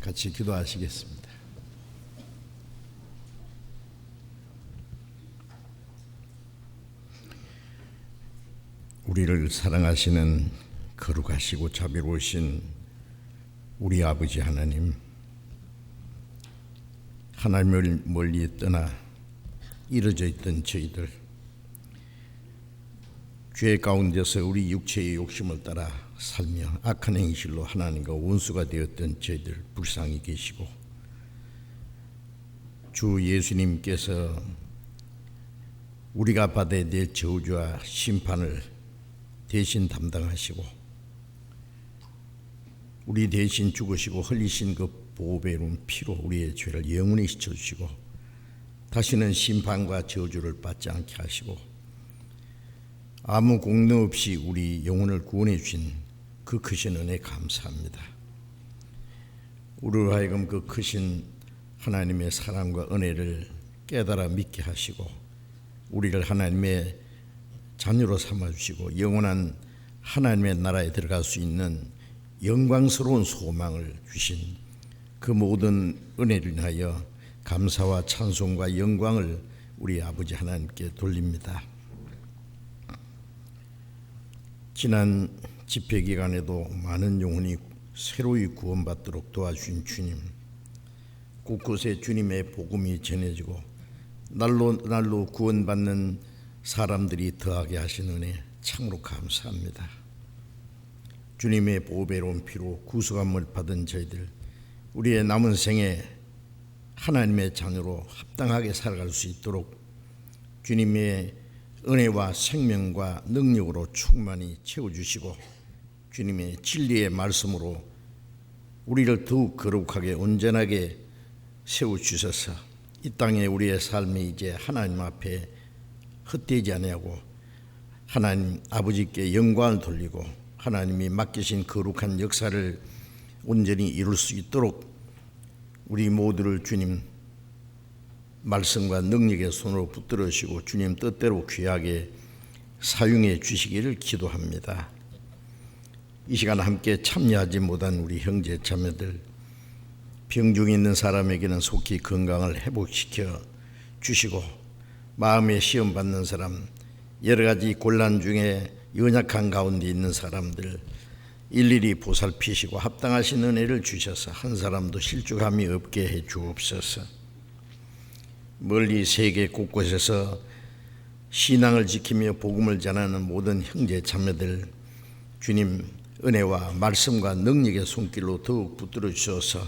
같이 기도하시겠습니다. 우리를 사랑하시는 거룩하시고 자비로우신 우리 아버지 하나님, 하나님을 멀리 떠나 이루어져 있던 저희들, 죄 가운데서 우리 육체의 욕심을 따라 살며 악한 행실로 하나님과 원수가 되었던 저희들 불쌍히 계시고, 주 예수님께서 우리가 받아야 될 저주와 심판을 대신 담당하시고 우리 대신 죽으시고 흘리신 그 보배로운 피로 우리의 죄를 영원히 씻어주시고 다시는 심판과 저주를 받지 않게 하시고 아무 공로 없이 우리 영혼을 구원해 주신 그 크신 은혜 감사합니다. 우리로 하여금 그 크신 하나님의 사랑과 은혜를 깨달아 믿게 하시고 우리를 하나님의 자녀로 삼아주시고 영원한 하나님의 나라에 들어갈 수 있는 영광스러운 소망을 주신 그 모든 은혜를 인하여 감사와 찬송과 영광을 우리 아버지 하나님께 돌립니다. 지난 집회기간에도 많은 영혼이 새로이 구원받도록 도와주신 주님, 곳곳에 주님의 복음이 전해지고 날로 구원받는 사람들이 더하게 하신 은혜 참으로 감사합니다. 주님의 보배로운 피로 구속함을 받은 저희들, 우리의 남은 생에 하나님의 자녀로 합당하게 살아갈 수 있도록 주님의 은혜와 생명과 능력으로 충만히 채워주시고 주님의 진리의 말씀으로 우리를 더욱 거룩하게 온전하게 세워주셔서 이 땅에 우리의 삶이 이제 하나님 앞에 헛되지 아니하고 하나님 아버지께 영광을 돌리고 하나님이 맡기신 거룩한 역사를 온전히 이룰 수 있도록 우리 모두를 주님 말씀과 능력의 손으로 붙들으시고 주님 뜻대로 귀하게 사용해 주시기를 기도합니다. 이 시간 함께 참여하지 못한 우리 형제 자매들, 병중에 있는 사람에게는 속히 건강을 회복시켜 주시고 마음에 시험 받는 사람, 여러 가지 곤란 중에 연약한 가운데 있는 사람들 일일이 보살피시고 합당하신 은혜를 주셔서 한 사람도 실족함이 없게 해 주옵소서. 멀리 세계 곳곳에서 신앙을 지키며 복음을 전하는 모든 형제 자매들 주님 은혜와 말씀과 능력의 손길로 더욱 붙들어 주셔서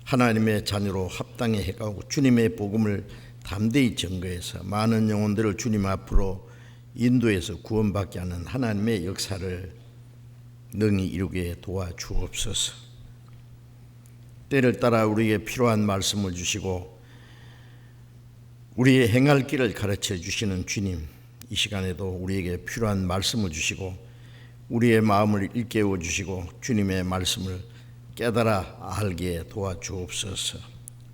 하나님의 자녀로 합당히 해가고 주님의 복음을 담대히 증거해서 많은 영혼들을 주님 앞으로 인도해서 구원받게 하는 하나님의 역사를 능히 이루게 도와주옵소서. 때를 따라 우리에게 필요한 말씀을 주시고 우리의 행할 길을 가르쳐 주시는 주님, 이 시간에도 우리에게 필요한 말씀을 주시고 우리의 마음을 일깨워 주시고 주님의 말씀을 깨달아 알게 도와주옵소서.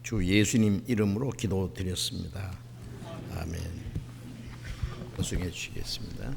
주 예수님 이름으로 기도드렸습니다. 아멘. 수고해 주시겠습니다.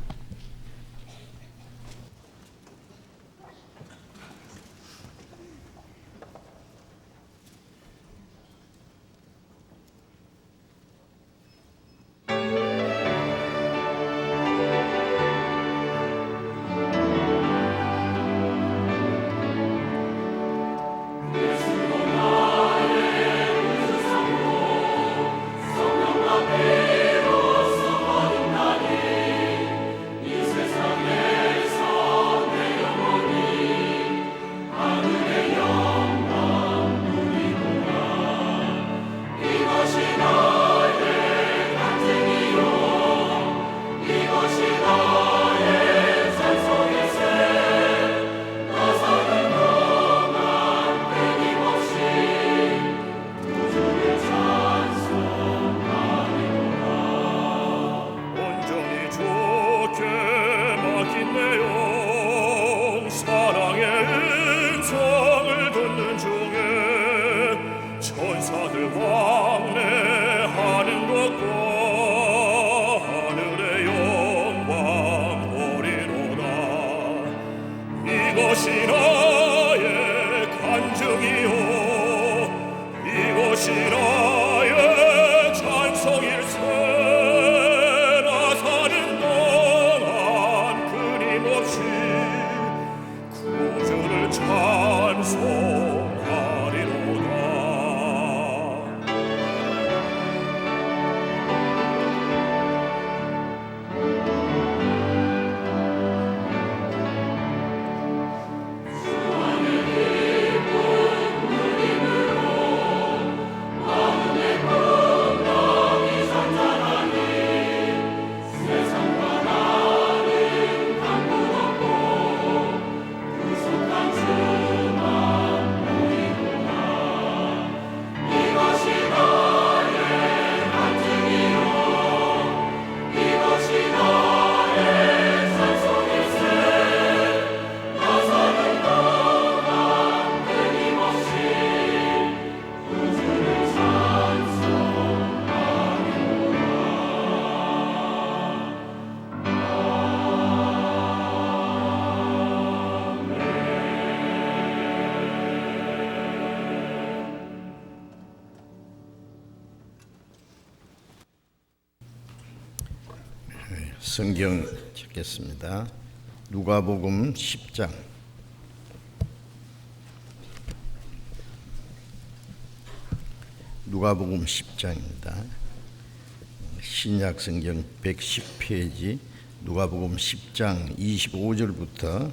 이것이 나의 간증이요 이것이 나의 찬송일세. 나 사는 동안 끊임없이 구주를 찬송하리로다. 성경 찾겠습니다. 누가복음 10장. 누가복음 10장입니다. 신약 성경 110페이지 누가복음 10장 25절부터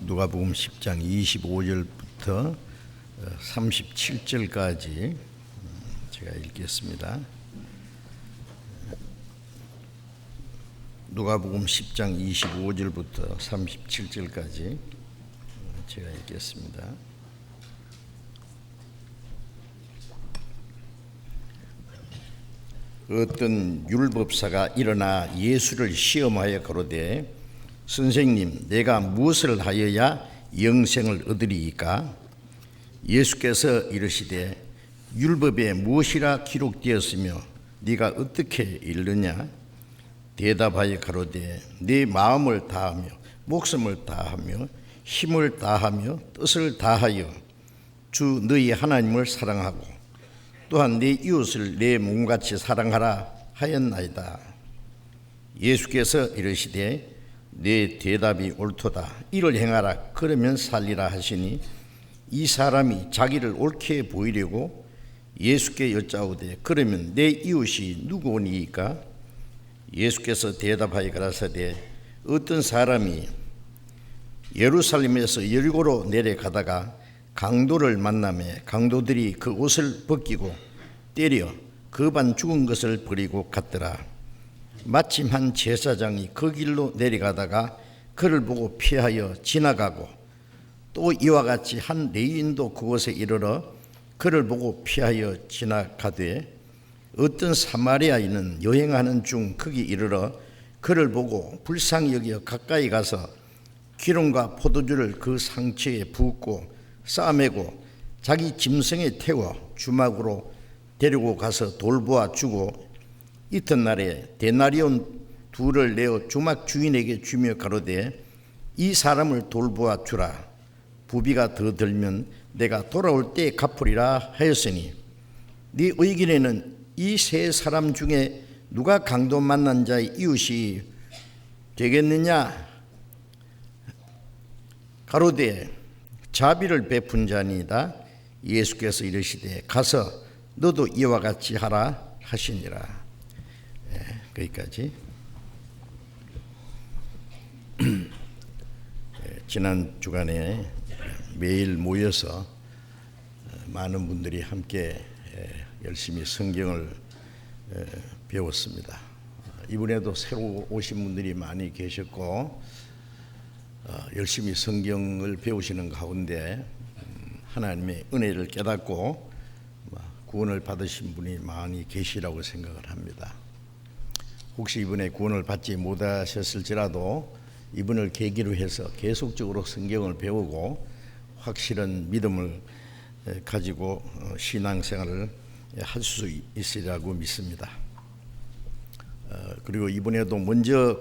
누가복음 10장 25절부터 37절까지 제가 읽겠습니다. 누가복음 10장 25절부터 37절까지 제가 읽겠습니다. 어떤 율법사가 일어나 예수를 시험하여 가로되 선생님, 내가 무엇을 하여야 영생을 얻으리이까? 예수께서 이르시되 율법에 무엇이라 기록되었으며 네가 어떻게 읽느냐? 대답하여 가로되 네 마음을 다하며 목숨을 다하며 힘을 다하며 뜻을 다하여 주 너희 하나님을 사랑하고 또한 네 이웃을 내 몸같이 사랑하라 하였나이다. 예수께서 이르시되 네 대답이 옳도다. 이를 행하라. 그러면 살리라 하시니 이 사람이 자기를 옳게 보이려고 예수께 여짜오되 그러면 내 이웃이 누구니이까? 예수께서 대답하여 가라사대 어떤 사람이 예루살렘에서 여리고로 내려가다가 강도를 만나매 강도들이 그 옷을 벗기고 때려 그 반 죽은 것을 버리고 갔더라. 마침 한 제사장이 그 길로 내려가다가 그를 보고 피하여 지나가고 또 이와 같이 한 레위인도 그곳에 이르러 그를 보고 피하여 지나가되 어떤 사마리아인은 여행하는 중 거기 이르러 그를 보고 불쌍히 여겨 가까이 가서 기름과 포도주를 그 상처에 붓고 싸매고 자기 짐승에 태워 주막으로 데리고 가서 돌보아 주고 이튿날에 데나리온 둘을 내어 주막 주인에게 주며 가로되 이 사람을 돌보아 주라. 부비가 더 들면 내가 돌아올 때 갚으리라 하였으니 네 의견에는 이 세 사람 중에 누가 강도 만난 자의 이웃이 되겠느냐? 가로되 자비를 베푼 자니이다. 예수께서 이르시되 가서 너도 이와 같이 하라 하시니라. 거기까지. 지난 주간에 매일 모여서 많은 분들이 함께 열심히 성경을 배웠습니다. 이번에도 새로 오신 분들이 많이 계셨고 열심히 성경을 배우시는 가운데 하나님의 은혜를 깨닫고 구원을 받으신 분이 많이 계시라고 생각을 합니다. 혹시 이번에 구원을 받지 못하셨을지라도 이번을 계기로 해서 계속적으로 성경을 배우고 확실한 믿음을 가지고 신앙생활을 할 수 있으리라고 믿습니다. 그리고 이번에도 먼저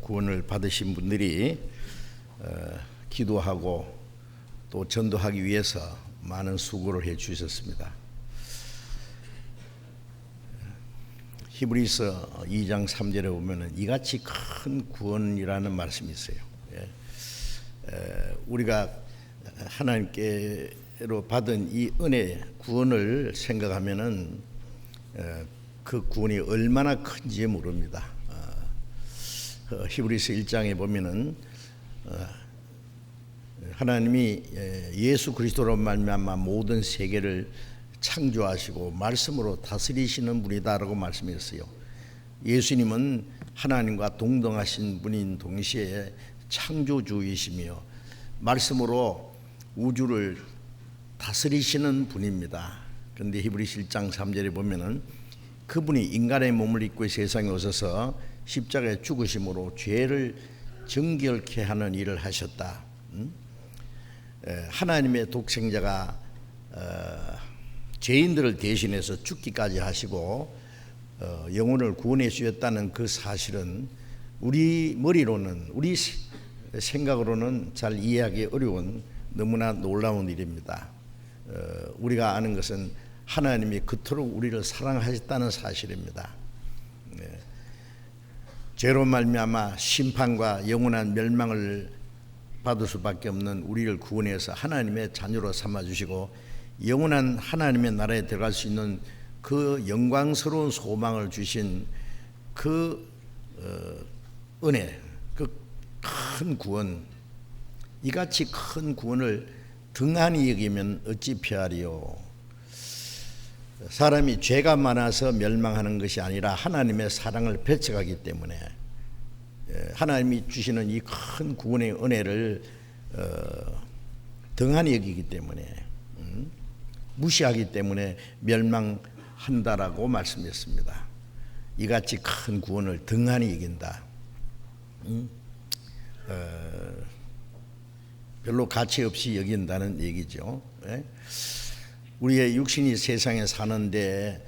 구원을 받으신 분들이 기도하고 또 전도하기 위해서 많은 수고를 해 주셨습니다. 히브리서 2장 3절에 보면은 이같이 큰 구원이라는 말씀이 있어요. 우리가 하나님께로 받은 이 은혜 구원을 생각하면은 그 구원이 얼마나 큰지 모릅니다. 히브리서 1장에 보면은 하나님이 예수 그리스도로 말미암아 모든 세계를 창조하시고 말씀으로 다스리시는 분이다라고 말씀했어요. 예수님은 하나님과 동등하신 분인 동시에 창조주이시며 말씀으로 우주를 다스리시는 분입니다. 그런데 히브리서 1장 3절에 보면은 그분이 인간의 몸을 입고 세상에 오셔서 십자가에 죽으심으로 죄를 정결케 하는 일을 하셨다. 하나님의 독생자가 죄인들을 대신해서 죽기까지 하시고 영혼을 구원해 주셨다는 그 사실은 우리 머리로는, 우리 생각으로는 잘 이해하기 어려운 너무나 놀라운 일입니다. 우리가 아는 것은 하나님이 그토록 우리를 사랑하셨다는 사실입니다. 죄로 말미암아 심판과 영원한 멸망을 받을 수밖에 없는 우리를 구원해서 하나님의 자녀로 삼아주시고 영원한 하나님의 나라에 들어갈 수 있는 그 영광스러운 소망을 주신 그 은혜, 그 큰 구원, 이같이 큰 구원을 등한히 여기면 어찌 피하리요. 사람이 죄가 많아서 멸망하는 것이 아니라 하나님의 사랑을 배척하기 때문에 하나님이 주시는 이 큰 구원의 은혜를 등한히 여기기 때문에 무시하기 때문에 멸망한다라고 말씀했습니다. 이같이 큰 구원을 등한히 여긴다. 별로 가치 없이 여긴다는 얘기죠. 우리의 육신이 세상에 사는데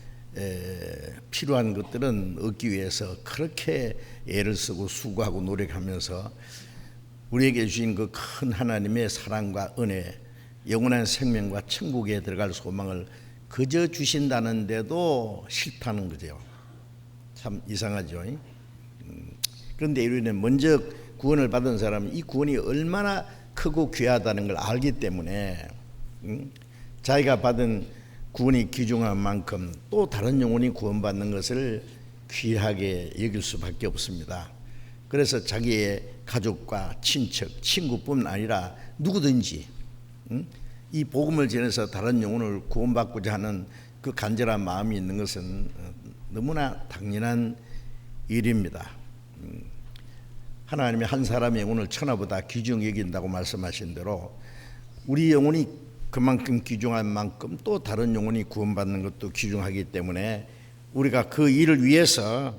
필요한 것들은 얻기 위해서 그렇게 애를 쓰고 수고하고 노력하면서 우리에게 주신 그 큰 하나님의 사랑과 은혜, 영원한 생명과 천국에 들어갈 소망을 그저 주신다는데도 싫다는 거죠. 참 이상하죠. 그런데 우리는 먼저 구원을 받은 사람은 이 구원이 얼마나 크고 귀하다는 걸 알기 때문에 자기가 받은 구원이 귀중한 만큼 또 다른 영혼이 구원받는 것을 귀하게 여길 수밖에 없습니다. 그래서 자기의 가족과 친척, 친구뿐 아니라 누구든지 이 복음을 전해서 다른 영혼을 구원받고자 하는 그 간절한 마음이 있는 것은 너무나 당연한 일입니다. 하나님이 한 사람의 영혼을 천하보다 귀중히 여긴다고 말씀하신 대로 우리 영혼이 그만큼 귀중한 만큼 또 다른 영혼이 구원받는 것도 귀중하기 때문에 우리가 그 일을 위해서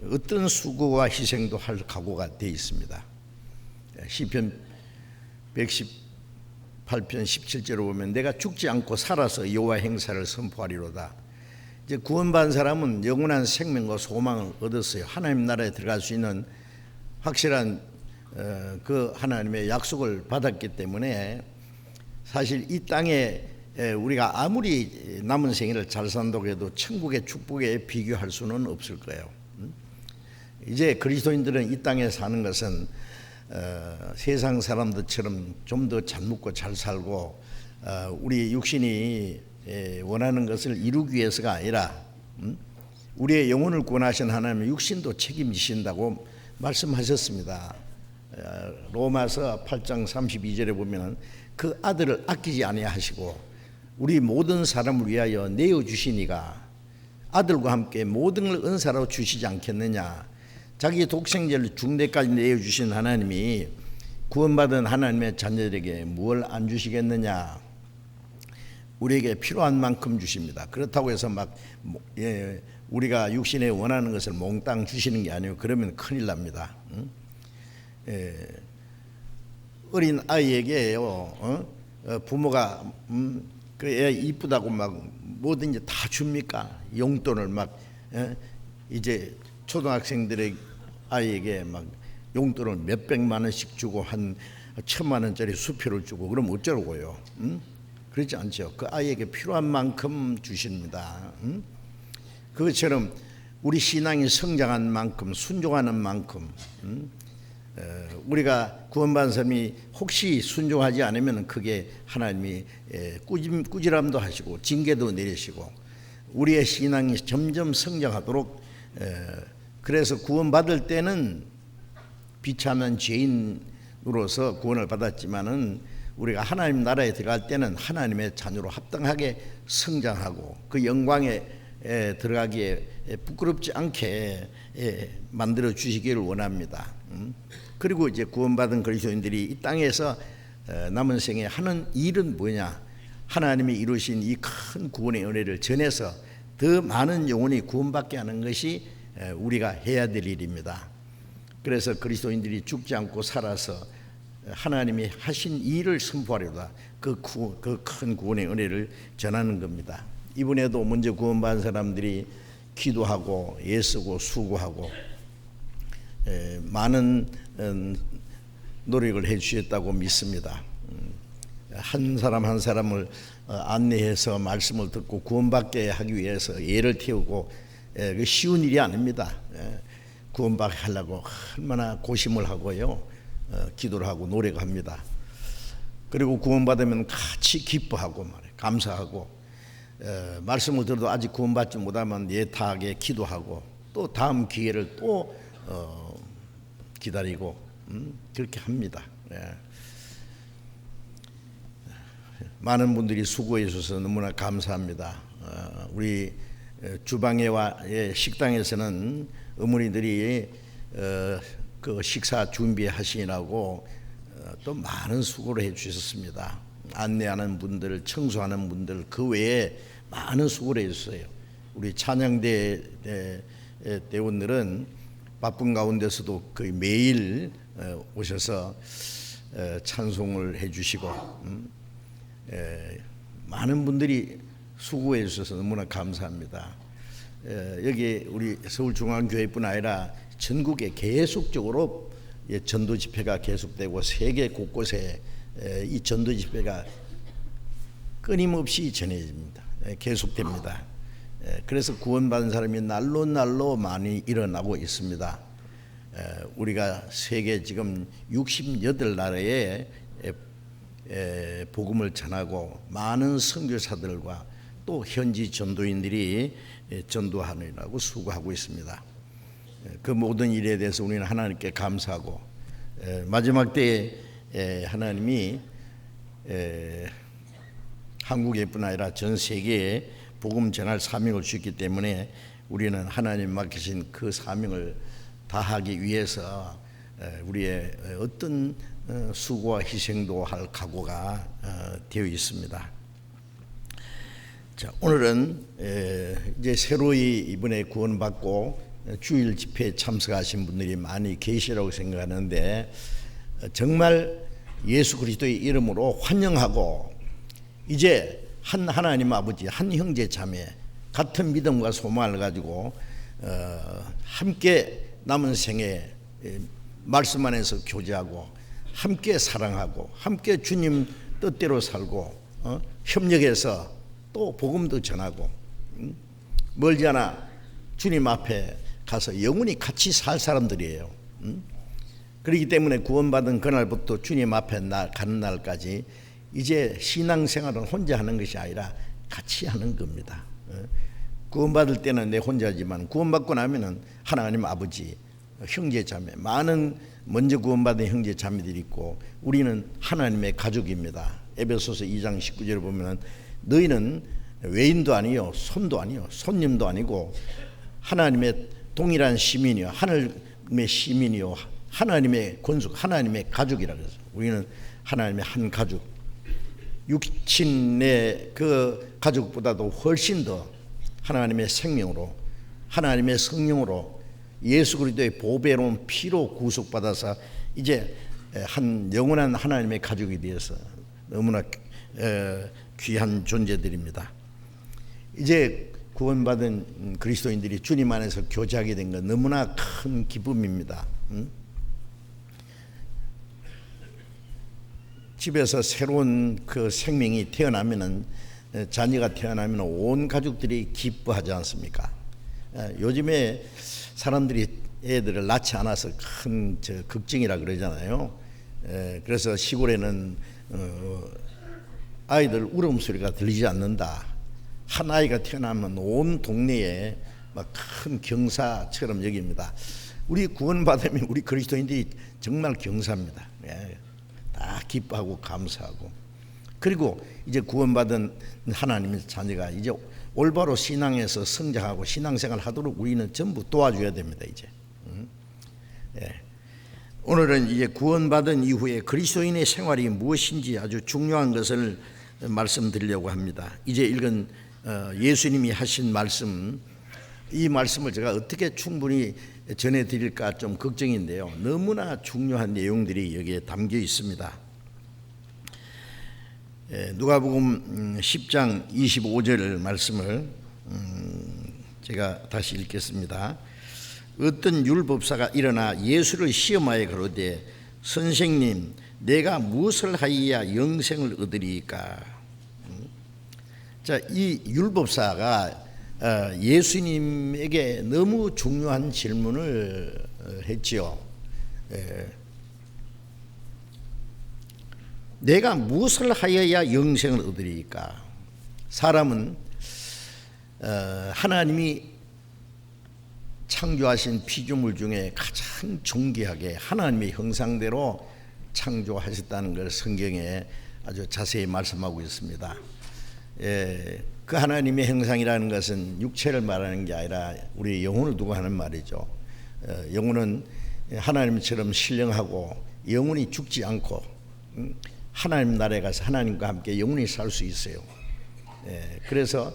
어떤 수고와 희생도 할 각오가 되어 있습니다. 시편 118편 17절을 보면 내가 죽지 않고 살아서 여호와 행사를 선포하리로다. 이제 구원받은 사람은 영원한 생명과 소망을 얻었어요. 하나님 나라에 들어갈 수 있는 확실한 그 하나님의 약속을 받았기 때문에 사실 이 땅에 우리가 아무리 남은 생애를 잘 산다고 해도 천국의 축복에 비교할 수는 없을 거예요. 이제 그리스도인들은 이 땅에 사는 것은 세상 사람들처럼 좀 더 잘 먹고 잘 살고 우리 육신이 원하는 것을 이루기 위해서가 아니라 우리의 영혼을 구원하신 하나님의 육신도 책임지신다고 말씀하셨습니다. 로마서 8장 32절에 보면 그 아들을 아끼지 아니하시고 우리 모든 사람을 위하여 내어주시니가 아들과 함께 모든 걸 은사로 주시지 않겠느냐. 자기 독생자를 중대까지 내어주신 하나님이 구원받은 하나님의 자녀들에게 무엇을 안 주시겠느냐. 우리에게 필요한 만큼 주십니다. 그렇다고 해서 막 우리가 육신에 원하는 것을 몽땅 주시는 게 아니고 그러면 큰일 납니다. 어린 아이에게요 부모가 그 애 이쁘다고 막 뭐든지 다 줍니까? 용돈을 막 이제 초등학생들의 아이에게 막 용돈을 몇 백만 원씩 주고 한 1,000만 원짜리 수표를 주고 그럼 어쩌라고요? 그렇지 않죠. 그 아이에게 필요한 만큼 주십니다. 그것처럼 우리 신앙이 성장한 만큼, 순종하는 만큼, 우리가 구원받은 사람이 혹시 순종하지 않으면 그게 하나님이 꾸지람도 하시고 징계도 내리시고 우리의 신앙이 점점 성장하도록, 그래서 구원받을 때는 비참한 죄인으로서 구원을 받았지만은 우리가 하나님 나라에 들어갈 때는 하나님의 자녀로 합당하게 성장하고 그 영광에 들어가기에 부끄럽지 않게 만들어 주시기를 원합니다. 그리고 이제 구원받은 그리스도인들이 이 땅에서 남은 생에 하는 일은 뭐냐? 하나님이 이루신 이 큰 구원의 은혜를 전해서 더 많은 영혼이 구원받게 하는 것이 우리가 해야 될 일입니다. 그래서 그리스도인들이 죽지 않고 살아서 하나님이 하신 일을 선포하려다 그 큰 구원의 은혜를 전하는 겁니다. 이번에도 먼저 구원받은 사람들이 기도하고 애쓰고 수고하고 많은 노력을 해 주셨다고 믿습니다. 한 사람 한 사람을 안내해서 말씀을 듣고 구원받게 하기 위해서 예를 태우고 쉬운 일이 아닙니다. 구원받게 하려고 얼마나 고심을 하고요, 기도를 하고 노력합니다. 그리고 구원받으면 같이 기뻐하고 감사하고, 말씀을 들어도 아직 구원받지 못하면 예타하게 기도하고 또 다음 기회를 또 기다리고 그렇게 합니다. 많은 분들이 수고해 주셔서 너무나 감사합니다. 우리 주방에와 식당에서는 어머니들이 그 식사 준비하시느라고 또 많은 수고를 해 주셨습니다. 안내하는 분들, 청소하는 분들, 그 외에 많은 수고를 해주셨어요. 우리 찬양대 대원들은 바쁜 가운데서도 거의 매일 오셔서 찬송을 해주시고, 많은 분들이 수고해 주셔서 너무나 감사합니다. 여기 우리 서울중앙교회뿐 아니라 전국에 계속적으로 전도 집회가 계속되고 세계 곳곳에 이 전도 집회가 끊임없이 전해집니다. 계속됩니다. 그래서 구원받은 사람이 날로 날로 많이 일어나고 있습니다. 우리가 세계 지금 68나라에 복음을 전하고 많은 선교사들과 또 현지 전도인들이 전도하느라고 수고하고 있습니다. 그 모든 일에 대해서 우리는 하나님께 감사하고, 마지막 때에 하나님이 한국에뿐 아니라 전 세계에 복음 전할 사명을 주셨기 때문에 우리는 하나님 맡기신 그 사명을 다하기 위해서 우리의 어떤 수고와 희생도 할 각오가 되어 있습니다. 자, 오늘은 이제 새로이 이번에 구원받고 주일 집회에 참석하신 분들이 많이 계시라고 생각하는데, 정말 예수 그리스도의 이름으로 환영하고 이제 한 하나님 아버지, 한 형제 자매 같은 믿음과 소망을 가지고 함께 남은 생에 말씀 안에서 교제하고 함께 사랑하고 함께 주님 뜻대로 살고 협력해서 또 복음도 전하고 멀지 않아 주님 앞에 가서 영원히 같이 살 사람들이에요. 그렇기 때문에 구원받은 그날부터 주님 앞에 가는 날까지 이제 신앙생활은 혼자 하는 것이 아니라 같이 하는 겁니다. 구원받을 때는 내 혼자지만 구원받고 나면은 하나님 아버지, 형제 자매, 많은 먼저 구원받은 형제 자매들이 있고 우리는 하나님의 가족입니다. 에베소서 2장 19절을 보면 너희는 외인도 아니요 손도 아니요 손님도 아니고 하나님의 동일한 시민이요 하나님의 시민이요 하나님의 권속, 하나님의 가족이라 그래서 우리는 하나님의 한 가족, 육친의 그 가족보다도 훨씬 더 하나님의 생명으로 하나님의 성령으로 예수 그리스도의 보배로운 피로 구속받아서 이제 한 영원한 하나님의 가족이 되어서 너무나 귀한 존재들입니다. 이제 구원받은 그리스도인들이 주님 안에서 교제하게 된 건 너무나 큰 기쁨입니다. 집에서 새로운 그 생명이 태어나면은, 자녀가 태어나면 온 가족들이 기뻐하지 않습니까? 요즘에 사람들이 애들을 낳지 않아서 큰 걱정이라 그러잖아요. 그래서 시골에는 아이들 울음소리가 들리지 않는다. 한 아이가 태어나면 온 동네에 막 큰 경사처럼 여깁니다. 우리 구원받으면 우리 그리스도인들이 정말 경사입니다. 다 기뻐하고 감사하고, 그리고 이제 구원받은 하나님의 자녀가 이제 올바로 신앙에서 성장하고 신앙생활 하도록 우리는 전부 도와줘야 됩니다. 이제 오늘은 이제 구원받은 이후에 그리스도인의 생활이 무엇인지 아주 중요한 것을 말씀드리려고 합니다. 이제 읽은 예수님이 하신 말씀, 이 말씀을 제가 어떻게 충분히 전해드릴까 좀 걱정인데요. 너무나 중요한 내용들이 여기에 담겨 있습니다. 누가복음 10장 25절 말씀을 제가 다시 읽겠습니다. 어떤 율법사가 일어나 예수를 시험하여 가로되 선생님, 내가 무엇을 하여야 영생을 얻으리이까? 자, 이 율법사가 예수님에게 너무 중요한 질문을 했지요. 내가 무엇을 하여야 영생을 얻으리이까? 사람은 하나님이 창조하신 피조물 중에 가장 존귀하게 하나님의 형상대로 창조하셨다는 걸 성경에 아주 자세히 말씀하고 있습니다. 그 하나님의 형상이라는 것은 육체를 말하는 게 아니라 우리 영혼을 두고 하는 말이죠. 영혼은 하나님처럼 신령하고 영혼이 죽지 않고 하나님 나라에 가서 하나님과 함께 영원히 살 수 있어요. 그래서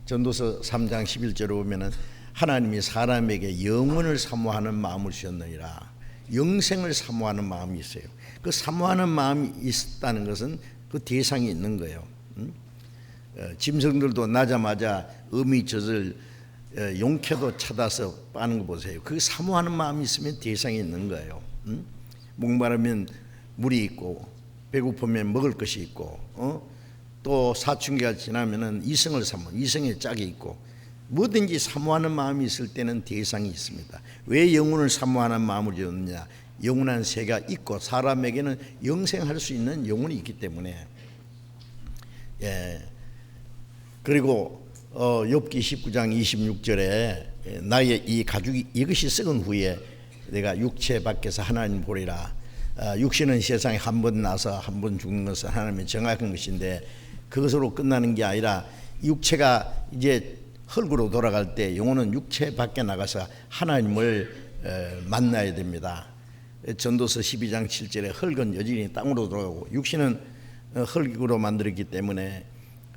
전도서 3장 11절에 보면은 하나님이 사람에게 영원을 사모하는 마음을 주셨느니라. 영생을 사모하는 마음이 있어요. 그 사모하는 마음이 있다는 것은 그 대상이 있는 거예요. 짐승들도 나자마자 어미젖을 용케도 찾아서 빠는 거 보세요. 그 사모하는 마음이 있으면 대상이 있는 거예요. 목마르면 물이 있고, 배고프면 먹을 것이 있고, 또 사춘기가 지나면은 이성을 사모, 이성의 짝이 있고, 뭐든지 사모하는 마음이 있을 때는 대상이 있습니다. 왜 영혼을 사모하는 마음을 주었느냐? 영원한 세가 있고 사람에게는 영생할 수 있는 영혼이 있기 때문에. 그리고 욥기 19장 26절에 나의 이 가죽이 이것이 썩은 후에 내가 육체 밖에서 하나님 보리라. 육신은 세상에 한 번 나서 한 번 죽는 것은 하나님이 정확한 것인데, 그것으로 끝나는 게 아니라 육체가 이제 흙으로 돌아갈 때 영혼은 육체 밖에 나가서 하나님을 만나야 됩니다. 전도서 12장 7절에 흙은 여전히 땅으로 돌아가고 육신은 흙으로 만들었기 때문에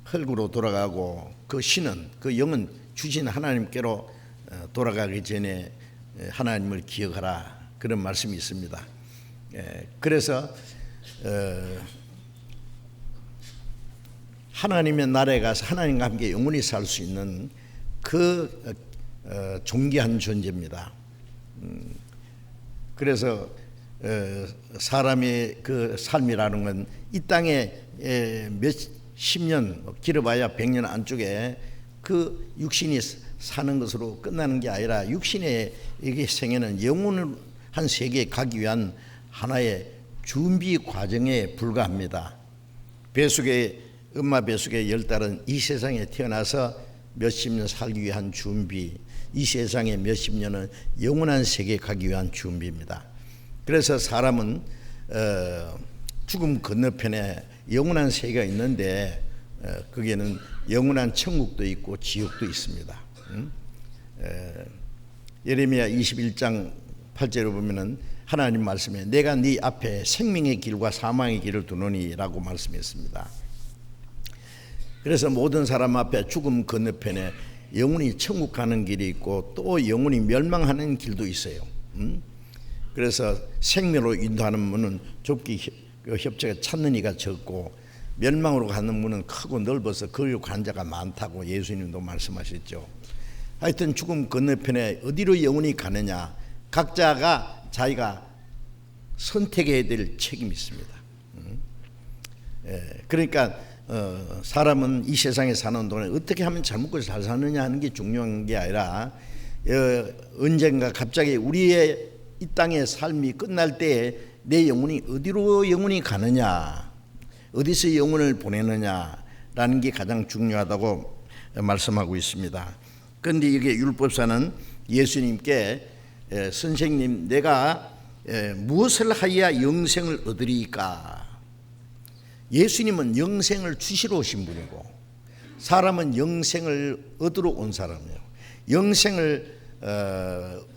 흙으로 돌아가고, 그 신은, 그 영은 주신 하나님께로 돌아가기 전에 하나님을 기억하라, 그런 말씀이 있습니다. 그래서 하나님의 나라에 가서 하나님과 함께 영원히 살 수 있는 그 존귀한 존재입니다. 그래서 사람의 그 삶이라는 건 이 땅에 몇십 년, 길어봐야 100년 안쪽에 그 육신이 사는 것으로 끝나는 게 아니라 육신의 이게 생애는 영혼을 한 세계에 가기 위한 하나의 준비 과정에 불과합니다. 엄마 뱃속의 10달은 이 세상에 태어나서 몇십 년 살기 위한 준비, 이 세상의 몇십 년은 영원한 세계에 가기 위한 준비입니다. 그래서 사람은 죽음 건너편에 영원한 세계가 있는데, 거기에는 영원한 천국도 있고 지옥도 있습니다. 예레미야 21장 8절에 보면은 하나님 말씀에 내가 네 앞에 생명의 길과 사망의 길을 두노니라고 말씀했습니다. 그래서 모든 사람 앞에 죽음 건너편에 영원히 천국 가는 길이 있고 또 영원히 멸망하는 길도 있어요. 그래서 생명으로 인도하는 문은 좁기 협착에 찾는 이가 적고, 멸망으로 가는 문은 크고 넓어서 거기로 가는 자가 많다고 예수님도 말씀하셨죠. 하여튼 죽음 건너편에 어디로 영원히 가느냐, 각자가 자기가 선택해야 될 책임이 있습니다. 그러니까 사람은 이 세상에 사는 동안에 어떻게 하면 잘 먹고 잘 사느냐 하는 게 중요한 게 아니라 언젠가 갑자기 우리의 이 땅의 삶이 끝날 때에 내 영혼이 어디로 영혼이 가느냐, 어디서 영혼을 보내느냐라는 게 가장 중요하다고 말씀하고 있습니다. 그런데 이게 율법사는 예수님께 선생님, 내가 무엇을 하여야 영생을 얻으리까? 예수님은 영생을 주시러 오신 분이고 사람은 영생을 얻으러 온 사람이에요. 영생을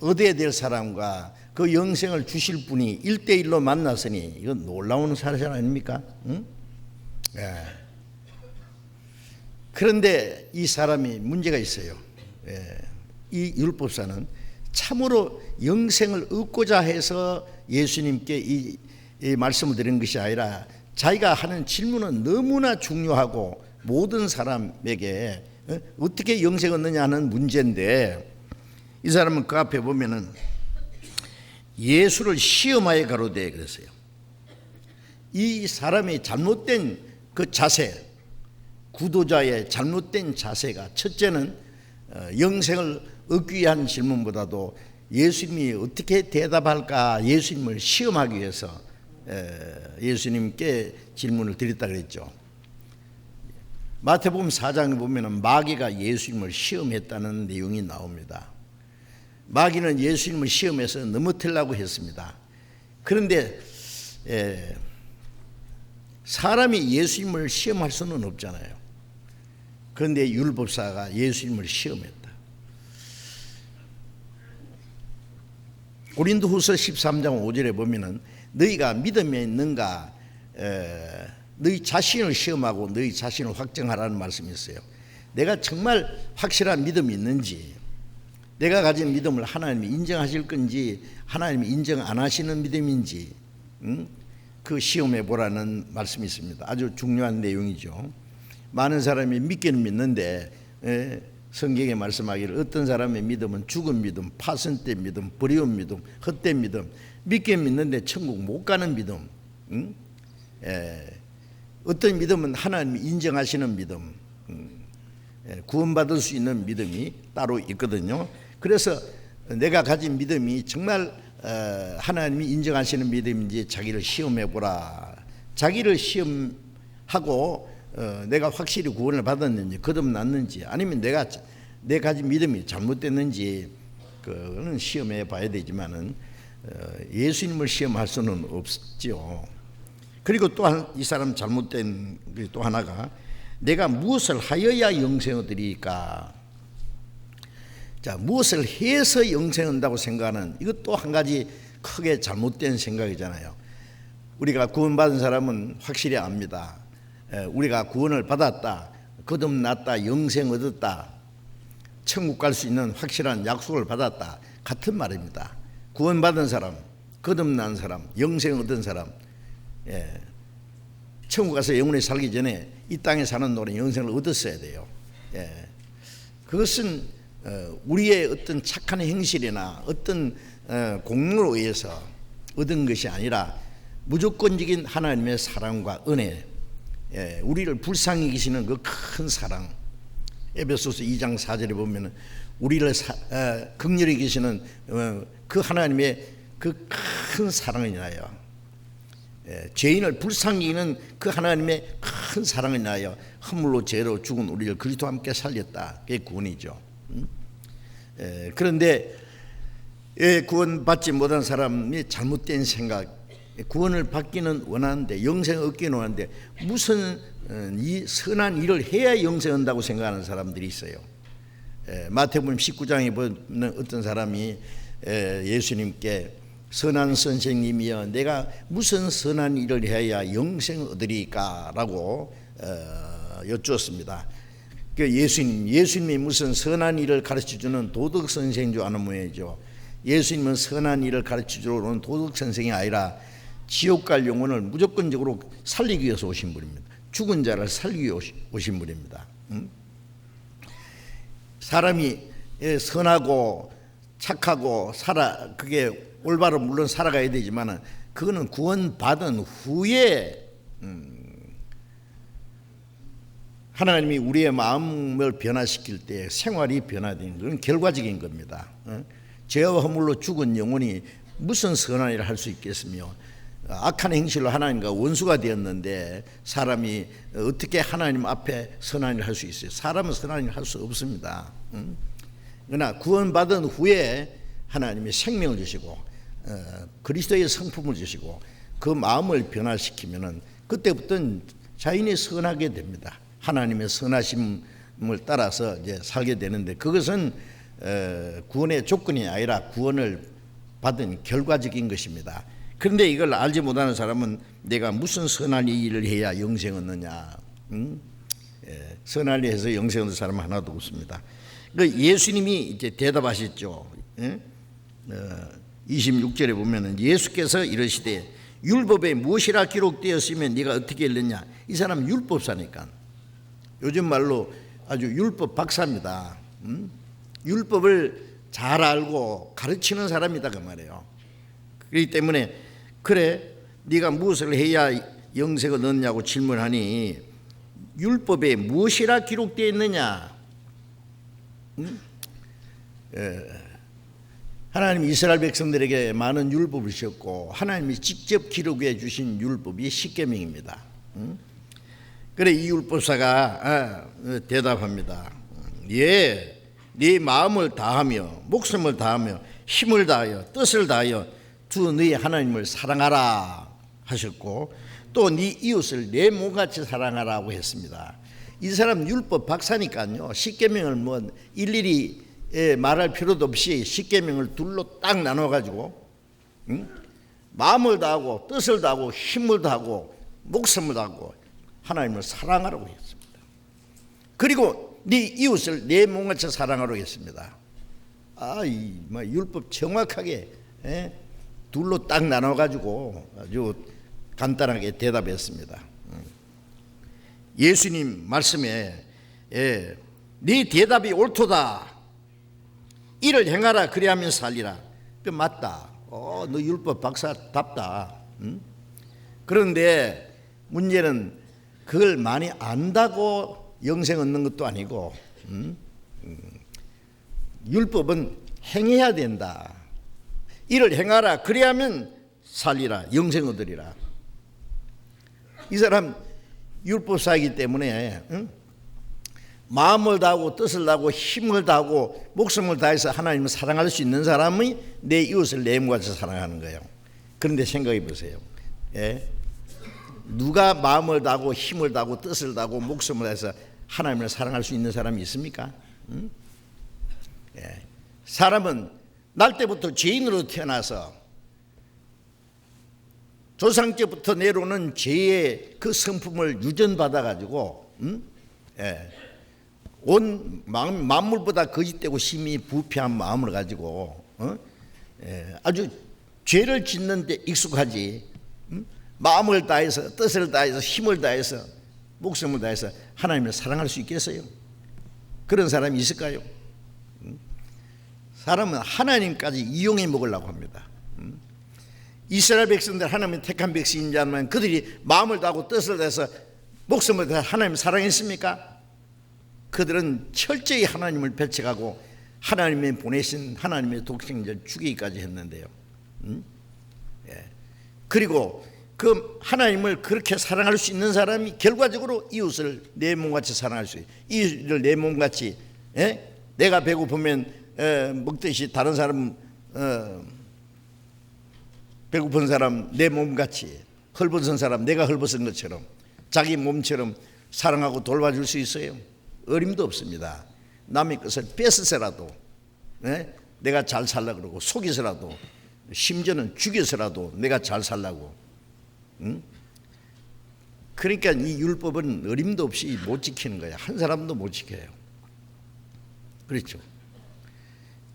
얻어야 될 사람과 그 영생을 주실 분이 1대1로 만났으니 이건 놀라운 사실 아닙니까? 응? 예. 그런데 이 사람이 문제가 있어요. 이 율법사는 참으로 영생을 얻고자 해서 예수님께 이 말씀을 드린 것이 아니라 자기가 하는 질문은 너무나 중요하고 모든 사람에게 어떻게 영생 얻느냐 하는 문제인데, 이 사람은 그 앞에 보면은 예수를 시험하여 가로되 그랬어요. 이 사람의 잘못된 그 자세, 구도자의 잘못된 자세가, 첫째는 영생을 얻기 위한 질문보다도 예수님이 어떻게 대답할까 예수님을 시험하기 위해서 예수님께 질문을 드렸다 그랬죠. 마태복음 4장에 보면 마귀가 예수님을 시험했다는 내용이 나옵니다. 마귀는 예수님을 시험해서 넘어뜨리려고 했습니다. 그런데 사람이 예수님을 시험할 수는 없잖아요. 그런데 율법사가 예수님을 시험했다. 고린도후서 13장 5절에 보면은 너희가 믿음에 있는가 너희 자신을 시험하고 너희 자신을 확정하라는 말씀이 있어요. 내가 정말 확실한 믿음이 있는지, 내가 가진 믿음을 하나님이 인정하실 건지 하나님이 인정 안 하시는 믿음인지 그 시험해 보라는 말씀이 있습니다. 아주 중요한 내용이죠. 많은 사람이 믿기는 믿는데 성경에 말씀하기를 어떤 사람의 믿음은 죽은 믿음, 파선된 믿음, 버리운 믿음, 헛된 믿음, 믿긴 믿는데 천국 못 가는 믿음, 어떤 믿음은 하나님이 인정하시는 믿음, 구원받을 수 있는 믿음이 따로 있거든요. 그래서 내가 가진 믿음이 정말 하나님이 인정하시는 믿음인지 자기를 시험해보라. 자기를 시험하고 내가 확실히 구원을 받았는지 거듭났는지 아니면 내가 가진 믿음이 잘못됐는지 그거는 시험해 봐야 되지만은 예수님을 시험할 수는 없죠. 그리고 또한 이 사람 잘못된 또 하나가 내가 무엇을 하여야 영생 얻으리까? 자, 무엇을 해서 영생 얻는다고 생각하는 이것도 한 가지 크게 잘못된 생각이잖아요. 우리가 구원받은 사람은 확실히 압니다. 우리가 구원을 받았다, 거듭났다, 영생 얻었다, 천국 갈 수 있는 확실한 약속을 받았다, 같은 말입니다. 구원받은 사람, 거듭난 사람, 영생 얻은 사람, 천국 가서 영원히 살기 전에 이 땅에 사는 동안 영생을 얻었어야 돼요. 그것은 우리의 어떤 착한 행실이나 어떤 공로로 의해서 얻은 것이 아니라 무조건적인 하나님의 사랑과 은혜, 우리를 불쌍히 계시는 그 큰 사랑. 에베소서 2장 4절에 보면 우리를 긍휼히 계시는 그 하나님의 그 큰 사랑을 인하여, 죄인을 불쌍히 여기는 그 하나님의 큰 사랑을 인하여 허물로 죄로 죽은 우리를 그리스도와 함께 살렸다. 그게 구원이죠. 그런데 구원받지 못한 사람이 잘못된 생각, 구원을 받기는 원하는데 영생을 얻기는 원하는데 무슨 이 선한 일을 해야 영생 얻는다고 생각하는 사람들이 있어요. 마태복음 19장에 보면 어떤 사람이 예수님께 선한 선생님이여 내가 무슨 선한 일을 해야 영생을 얻으리까? 라고 여쭈었습니다. 예수님이 무슨 선한 일을 가르쳐주는 도덕 선생인 줄 아는 모양이죠. 예수님은 선한 일을 가르쳐주러 오는 도덕 선생이 아니라 지옥 갈 영혼을 무조건적으로 살리기 위해서 오신 분입니다. 죽은 자를 살리기 위해 오신 분입니다. 사람이 선하고 착하고 그게 올바로 물론 살아가야 되지만 그거는 구원받은 후에 하나님이 우리의 마음을 변화시킬 때 생활이 변화되는 것은 결과적인 겁니다. 죄와 허물로 죽은 영혼이 무슨 선한 일을 할 수 있겠으며, 악한 행실로 하나님과 원수가 되었는데 사람이 어떻게 하나님 앞에 선한 일을 할 수 있어요? 사람은 선한 일을 할 수 없습니다. 그러나 구원받은 후에 하나님이 생명을 주시고 그리스도의 성품을 주시고 그 마음을 변화시키면은 그때부터는 자연히 선하게 됩니다. 하나님의 선하심을 따라서 이제 살게 되는데, 그것은 구원의 조건이 아니라 구원을 받은 결과적인 것입니다. 그런데 이걸 알지 못하는 사람은 내가 무슨 선한 일을 해야 영생 얻느냐, 선한 일을 해서 영생 얻는 사람은 하나도 없습니다. 예수님이 이제 대답하셨죠. 26절에 보면은 예수께서 이르시되 율법에 무엇이라 기록되었으면 네가 어떻게 읽느냐. 이 사람은 율법사니까, 요즘 말로 아주 율법 박사입니다. 율법을 잘 알고 가르치는 사람이다 그 말이에요. 그렇기 때문에 그래 네가 무엇을 해야 영생을 얻느냐고 질문하니 율법에 무엇이라 기록되어 있느냐. 하나님 이스라엘 백성들에게 많은 율법을 주셨고 하나님이 직접 기록해 주신 율법이 십계명입니다. 그래 이 율법사가 대답합니다. 예, 네 마음을 다하며 목숨을 다하며 힘을 다하여 뜻을 다하여 주 너희 하나님을 사랑하라 하셨고, 또 네 이웃을 내 몸같이 사랑하라고 했습니다. 이 사람 율법 박사니까요, 십계명을 뭐 일일이 말할 필요도 없이 십계명을 둘로 딱 나눠가지고 마음을 다하고 뜻을 다하고 힘을 다하고 목숨을 다하고 하나님을 사랑하라고 했습니다. 그리고 네 이웃을 내 몸같이 사랑하라고 했습니다. 이 율법 정확하게 둘로 딱 나눠가지고 아주 간단하게 대답했습니다. 예수님 말씀에 네 대답이 옳도다. 이를 행하라 그리하면 살리라. 맞다. 너 율법 박사답다. 그런데 문제는 그걸 많이 안다고 영생 얻는 것도 아니고 율법은 행해야 된다. 이를 행하라 그리하면 살리라, 영생 얻으리라. 이 사람 율법사이기 때문에 마음을 다하고 뜻을 다하고 힘을 다하고 목숨을 다해서 하나님을 사랑할 수 있는 사람이 내 이웃을 내 몸같이 사랑하는 거예요. 그런데 생각해 보세요. 누가 마음을 다하고 힘을 다하고 뜻을 다하고 목숨을 다해서 하나님을 사랑할 수 있는 사람이 있습니까? 사람은 날 때부터 죄인으로 태어나서 조상 때부터 내려오는 죄의 그 성품을 유전받아 가지고 온 만물보다 거짓되고 심히 부패한 마음을 가지고 아주 죄를 짓는 데 익숙하지, 마음을 다해서 뜻을 다해서 힘을 다해서 목숨을 다해서 하나님을 사랑할 수 있겠어요? 그런 사람이 있을까요? 사람은 하나님까지 이용해 먹으려고 합니다. 이스라엘 백성들 하나님의 택한 백성인지만 그들이 마음을 다하고 뜻을 다해서 목숨을 다해 하나님을 사랑했습니까? 그들은 철저히 하나님을 배척하고 하나님의 보내신 하나님의 독생자를 죽이기까지 했는데요. 그리고 그 하나님을 그렇게 사랑할 수 있는 사람이 결과적으로 이웃을 내 몸같이 사랑할 수 있어요. 이웃을 내 몸같이, 내가 배고프면 먹듯이 다른 사람 배고픈 사람 내 몸같이, 헐벗은 사람 내가 헐벗은 것처럼 자기 몸처럼 사랑하고 돌봐줄 수 있어요? 어림도 없습니다. 남의 것을 뺏어서라도 내가 잘 살려고 그러고, 속여서라도, 심지어는 죽여서라도 내가 잘 살려고. 그러니까 이 율법은 어림도 없이 못 지키는 거예요. 한 사람도 못 지켜요. 그렇죠?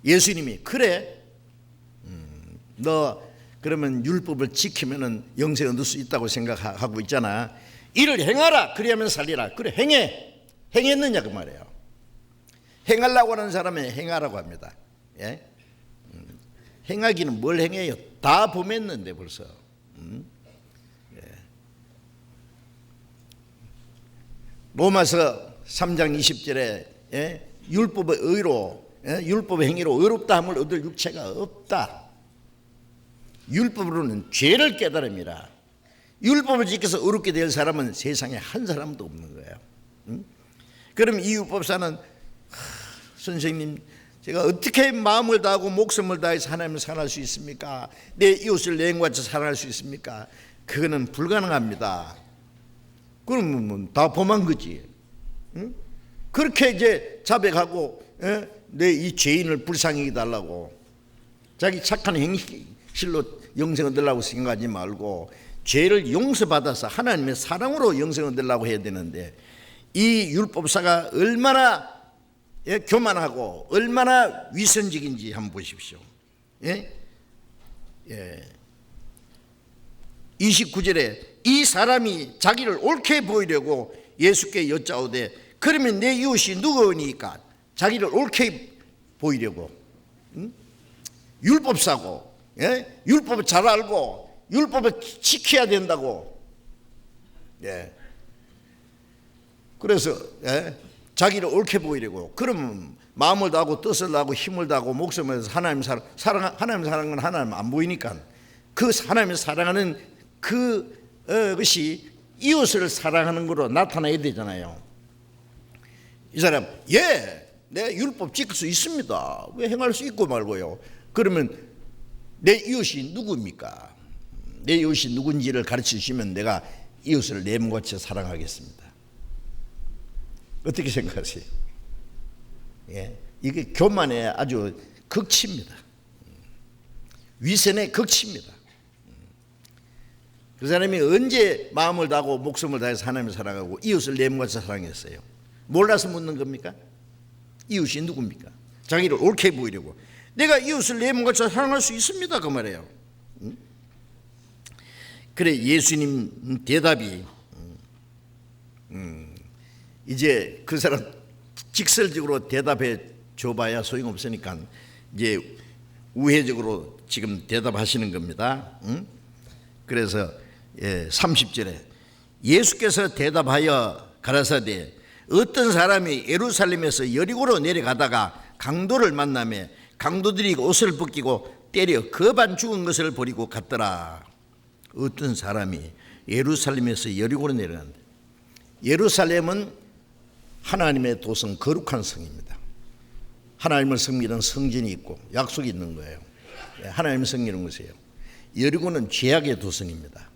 예수님이 그래, 너 그러면 율법을 지키면은 영생 얻을 수 있다고 생각하고 있잖아. 이를 행하라 그리하면 살리라. 그래, 행했느냐 그 말이에요. 행하려고 하는 사람은 행하라고 합니다. 행하기는 뭘 행해요? 다 범했는데 벌써. 로마서 3장 20절에 율법의 의로, 율법의 행위로 의롭다 함을 얻을 육체가 없다. 율법으로는 죄를 깨달음이라. 율법을 지켜서 의롭게 될 사람은 세상에 한 사람도 없는 거예요. 그럼 이 율법사는 선생님, 제가 어떻게 마음을 다하고 목숨을 다해서 하나님을 사랑할 수 있습니까? 내 이웃을 내 영같이 사랑할 수 있습니까? 그거는 불가능합니다. 그러면 다 범한 거지. 그렇게 이제 자백하고 내 이 죄인을 불쌍히 달라고 자기 착한 행실로 영생을 얻으려고 생각하지 말고 죄를 용서받아서 하나님의 사랑으로 영생을 얻으려고 해야 되는데, 이 율법사가 얼마나 교만하고 얼마나 위선적인지 한번 보십시오. 29절에 이 사람이 자기를 옳게 보이려고 예수께 여짜오되 그러면 내 이웃이 누구니까? 자기를 옳게 보이려고. 율법사고, 율법을 잘 알고 율법을 지켜야 된다고. 그래서 자기를 옳게 보이려고. 그러면 마음을 다하고 뜻을 다하고 힘을 다하고 목숨을 다해서 하나님 사랑하는 건 하나님 안 보이니까 그 하나님을 사랑하는 그것이 이웃을 사랑하는 거로 나타나야 되잖아요. 이 사람 내 율법 지킬 수 있습니다. 왜 행할 수 있고 말고요. 그러면 내 이웃이 누구입니까? 내 이웃이 누군지를 가르쳐 주시면 내가 이웃을 내 몸같이 사랑하겠습니다. 어떻게 생각하세요? 이게 교만의 아주 극치입니다. 위선의 극치입니다. 그 사람이 언제 마음을 다하고 목숨을 다해서 하나님을 사랑하고 이웃을 내 몸같이 사랑했어요? 몰라서 묻는 겁니까? 이웃이 누굽니까? 자기를 옳게 보이려고. 내가 이웃을 내 몸같이 사랑할 수 있습니다, 그 말이에요. 그래, 예수님 대답이 이제 그 사람 직설적으로 대답해 줘봐야 소용없으니까 이제 우회적으로 지금 대답하시는 겁니다. 그래서 30절에 예수께서 대답하여 가라사대 어떤 사람이 예루살렘에서 여리고로 내려가다가 강도를 만나매 강도들이 옷을 벗기고 때려 거반 죽은 것을 버리고 갔더라. 어떤 사람이 예루살렘에서 여리고로 내려간다. 예루살렘은 하나님의 도성, 거룩한 성입니다. 하나님을 섬기는 성전이 있고 약속이 있는 거예요. 하나님을 섬기는 것이에요. 여리고는 죄악의 도성입니다.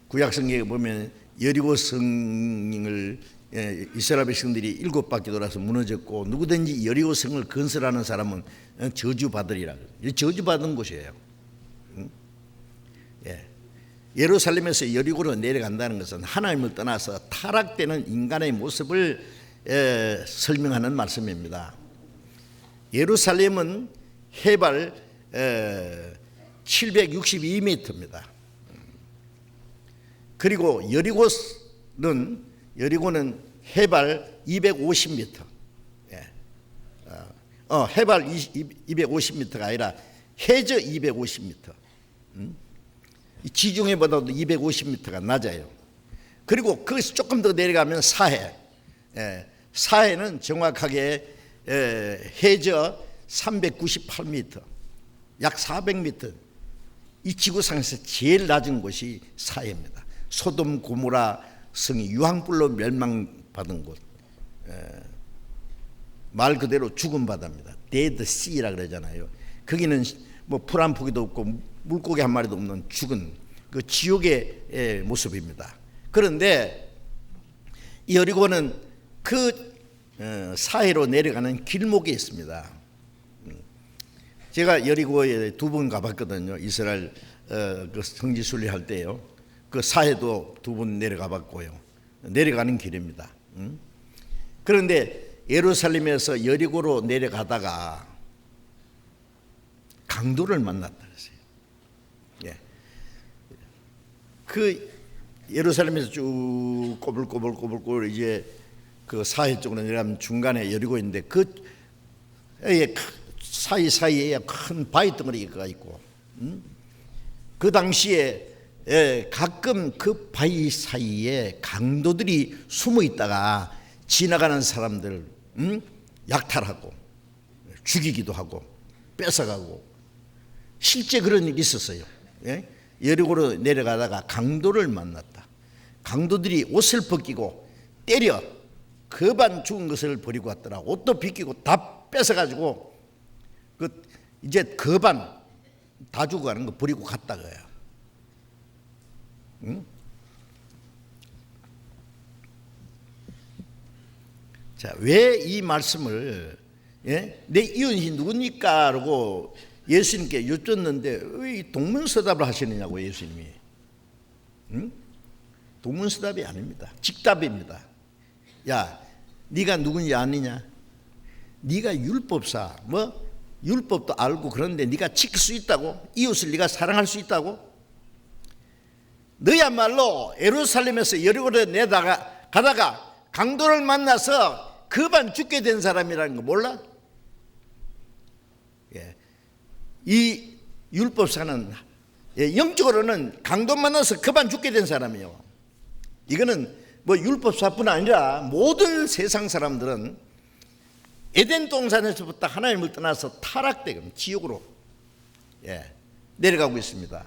구약 성경에 보면 여리고 성을 이스라엘 백성들이 7바퀴 돌아서 무너졌고 누구든지 여리고 성을 건설하는 사람은 저주받으리라. 저주받은 곳이에요. 예루살렘에서 여리고로 내려간다는 것은 하나님을 떠나서 타락되는 인간의 모습을 설명하는 말씀입니다. 예루살렘은 해발 762m입니다. 그리고 여리고는 해발 250m. 해발 250m가 아니라 해저 250m. 지중해보다도 250m가 낮아요. 그리고 거기서 조금 더 내려가면 사해. 사해는 정확하게 해저 398m, 약 400m. 이 지구상에서 제일 낮은 곳이 사해입니다. 소돔 고모라 성이 유황불로 멸망받은 곳, 말 그대로 죽은 바다입니다. 데드 씨라 그러잖아요. 거기는 뭐 풀 한 포기도 없고 물고기 한 마리도 없는 죽은 그 지옥의 모습입니다. 그런데 여리고는 그 사해로 내려가는 길목에 있습니다. 제가 여리고에 2번 가봤거든요. 이스라엘 그 성지 순례할 때요. 그 사해도 2번 내려가 봤고요. 내려가는 길입니다. 그런데 예루살렘에서 여리고로 내려가다가 강도를 만났다 그랬어요. 그 예루살렘에서 쭉 꼬불꼬불 이제 그 사해 쪽으로 내려가면 중간에 여리고 있는데 그 사이사이에 큰 바위 덩어리가 있고 그 당시에 가끔 그 바위 사이에 강도들이 숨어 있다가 지나가는 사람들 약탈하고 죽이기도 하고 뺏어가고 실제 그런 일이 있었어요. 여리고로 내려가다가 강도를 만났다. 강도들이 옷을 벗기고 때려 거반 죽은 것을 버리고 왔더라. 옷도 벗기고 다 뺏어가지고 이제 거반 다 죽어가는 거 버리고 갔다고요. 자, 왜 이 말씀을 내 이웃이 누굽니까? 라고 예수님께 여쭙는데 왜 동문서답을 하시느냐고 예수님이. 동문서답이 아닙니다. 직답입니다. 야, 네가 누군지 아느냐? 네가 율법사, 율법도 알고 그런데 네가 지킬 수 있다고? 이웃을 네가 사랑할 수 있다고? 너야말로 예루살렘에서 여리고로 가다가 강도를 만나서 그반 죽게 된 사람이라는 거 몰라? 이 율법사는 영적으로는 강도 만나서 그반 죽게 된 사람이에요. 이거는 율법사뿐 아니라 모든 세상 사람들은 에덴 동산에서부터 하나님을 떠나서 타락되고 지옥으로 내려가고 있습니다.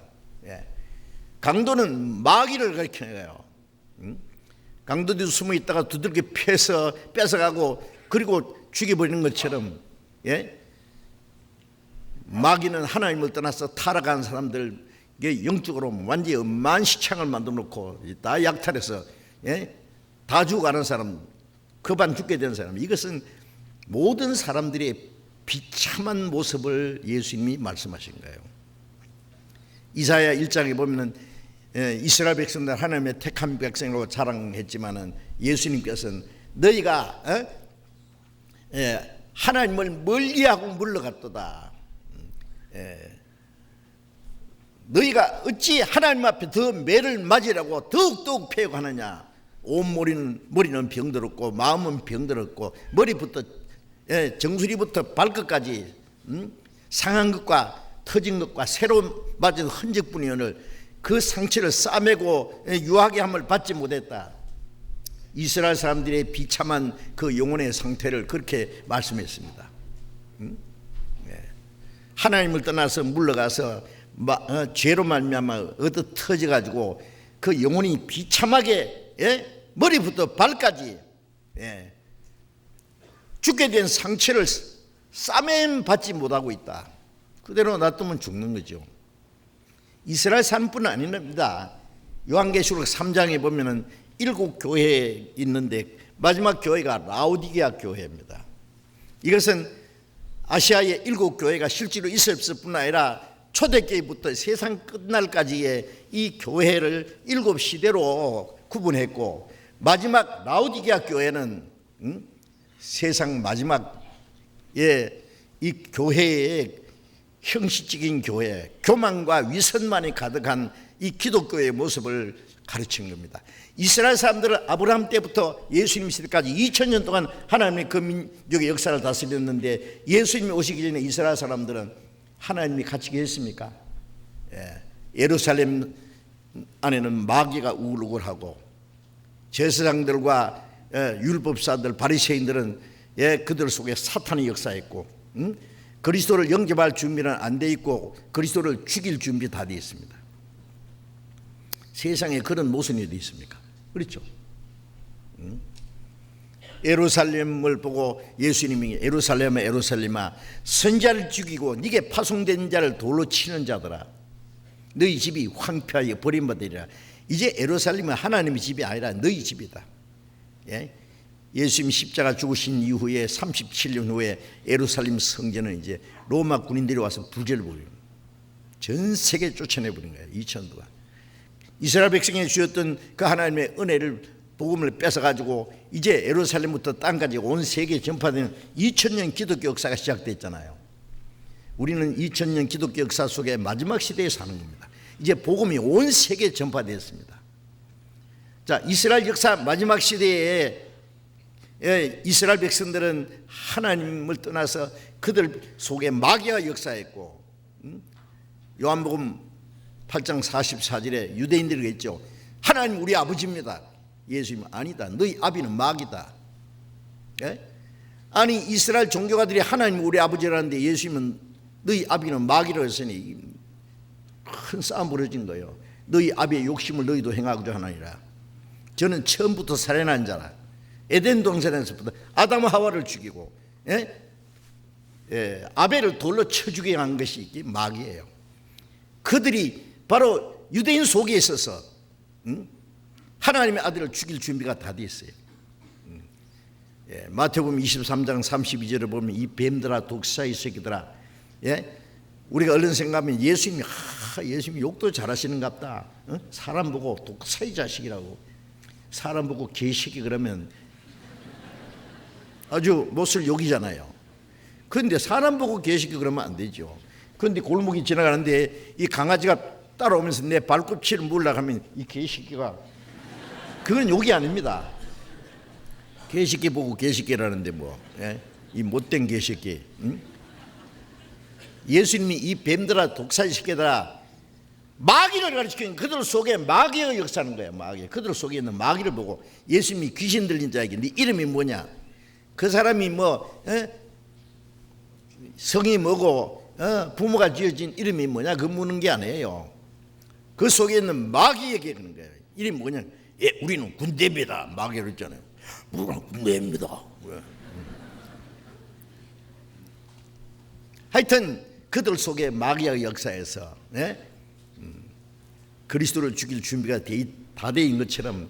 강도는 마귀를 가리켜요. 강도들이 숨어 있다가 두들겨 패서 뺏어가고 그리고 죽여버리는 것처럼 마귀는 하나님을 떠나서 타락한 사람들에게 영적으로 완전히 엄한 시창을 만들어 놓고 다 약탈해서 다 죽어가는 사람, 그반 죽게 된 사람, 이것은 모든 사람들의 비참한 모습을 예수님이 말씀하신 거예요. 이사야 1장에 보면은 이스라엘 백성들 하나님의 택한 백성으로 자랑했지만은 예수님께서는 너희가 하나님을 멀리하고 물러갔도다. 너희가 어찌 하나님 앞에 더 매를 맞으라고 더욱더욱 패역하느냐. 온 머리는 병들었고 마음은 병들었고 머리부터 정수리부터 발끝까지 상한 것과 터진 것과 새로 맞은 흔적뿐이오늘 그 상처를 싸매고 유하게 함을 받지 못했다. 이스라엘 사람들의 비참한 그 영혼의 상태를 그렇게 말씀했습니다. 하나님을 떠나서 물러가서 죄로 말미암아 얻어 터져가지고 그 영혼이 비참하게 머리부터 발까지 죽게 된 상처를 싸매임 받지 못하고 있다. 그대로 놔두면 죽는 거죠. 이스라엘 사람뿐 아닙니다. 요한계시록 3장에 보면은 7교회에 있는데 마지막 교회가 라오디게아 교회입니다. 이것은 아시아의 7교회가 실제로 있었을 뿐 아니라 초대교회부터 세상 끝날까지의 이 교회를 7시대로 구분했고 마지막 라오디게아 교회는 세상 마지막에 이 교회의 형식적인 교회, 교만과 위선만이 가득한 이 기독교의 모습을 가르친 겁니다. 이스라엘 사람들은 아브라함 때부터 예수님 시대까지 2000년 동안 하나님의 그 민족의 역사를 다스렸는데 예수님이 오시기 전에 이스라엘 사람들은 하나님이 같이 계셨습니까? 예루살렘 안에는 마귀가 우글우글하고 제사장들과 율법사들 바리새인들은 그들 속에 사탄이 역사했고 그리스도를 영접할 준비는 안 돼 있고 그리스도를 죽일 준비 다 되어 있습니다. 세상에 그런 모순이 어디 있습니까? 그렇죠? 예루살렘을 보고 예수님이 예루살렘아 예루살렘아 선자를 죽이고 네게 파송된 자를 돌로 치는 자들아 너희 집이 황폐하여 버림받으리라. 이제 예루살렘은 하나님의 집이 아니라 너희 집이다. 예수님 십자가 죽으신 이후에 37년 후에 예루살렘 성전은 이제 로마 군인들이 와서 부재를 벌여요. 전 세계 쫓아내버린 거예요. 2000년 동안 이스라엘 백성에 주었던 그 하나님의 은혜를 복음을 뺏어가지고 이제 예루살렘부터 땅까지 온 세계에 전파되는 2000년 기독교 역사가 시작됐잖아요. 우리는 2000년 기독교 역사 속에 마지막 시대에 사는 겁니다. 이제 복음이 온 세계에 전파되었습니다. 자, 이스라엘 역사 마지막 시대에 이스라엘 백성들은 하나님을 떠나서 그들 속에 마귀가 역사했고 요한복음 8장 44절에 유대인들이 했죠. 하나님 우리 아버지입니다. 예수님은 아니다. 너희 아비는 마귀다. 예? 아니 이스라엘 종교가들이 하나님 우리 아버지라는데 예수님은 너희 아비는 마귀라고 했으니 큰 싸움 벌어진 거예요. 너희 아비의 욕심을 너희도 행하고자 하나니라. 저는 처음부터 살인한 자라. 에덴 동산에서부터 아담 하와를 죽이고 아벨을 돌로 쳐 죽이게 한 것이 마귀예요. 그들이 바로 유대인 속에 있어서 하나님의 아들을 죽일 준비가 다 됐어요. 마태복음 23장 32절을 보면 이 뱀들아 독사의 새끼들아, 우리가 얼른 생각하면 예수님이 욕도 잘하시는갑다. 사람 보고 독사의 자식이라고, 사람 보고 개새끼 그러면 아주 못을 욕이잖아요. 그런데 사람 보고 개새끼 그러면 안 되죠. 그런데 골목이 지나가는데 이 강아지가 따라오면서 내 발꿈치를 물으려고 하면 이 개새끼가, 그건 욕이 아닙니다. 개새끼 보고 개새끼라는데 이 못된 개새끼. 예수님이 이 뱀들아 독사의 새끼들아 마귀를 가르치는 그들 속에 마귀가 역사하는 거예요. 마귀. 그들 속에 있는 마귀를 보고 예수님이 귀신 들린 자에게 네 이름이 뭐냐? 그 사람이 성이 뭐고 부모가 지어진 이름이 뭐냐? 그 묻는 게 아니에요. 그 속에 있는 마귀에게 그러는 거예요. 이름이 뭐냐? 우리는 군대입니다. 마귀가 그랬잖아요. 우리는 군대입니다. 하여튼 그들 속에 마귀의 역사에서 그리스도를 죽일 준비가 다 돼 있는 것처럼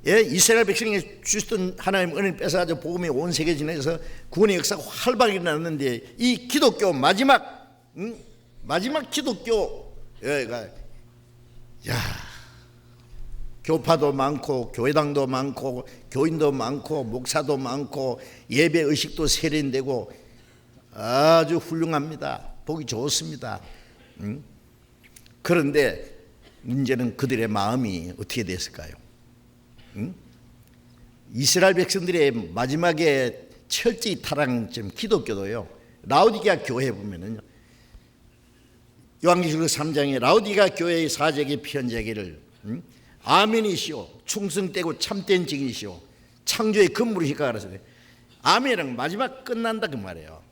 이스라엘 백성이 주셨던 하나님 은혜를 뺏어가지고 복음이 온 세계 지내서 구원의 역사가 활발히 일어났는데 이 기독교 마지막 기독교가 교파도 많고 교회당도 많고 교인도 많고 목사도 많고 예배 의식도 세련되고 아주 훌륭합니다. 보기 좋습니다. 그런데 문제는 그들의 마음이 어떻게 됐을까요? 이스라엘 백성들의 마지막에 철저히 타락점 기독교도요. 라오디게아 교회 보면은요. 요한계시록 3장에 라오디게아 교회의 사제에게 편지하기를 아멘이시오 충성되고 참된 증인이시오 창조의 근무이시까 그래서 아멘은 마지막 끝난다 그 말이에요.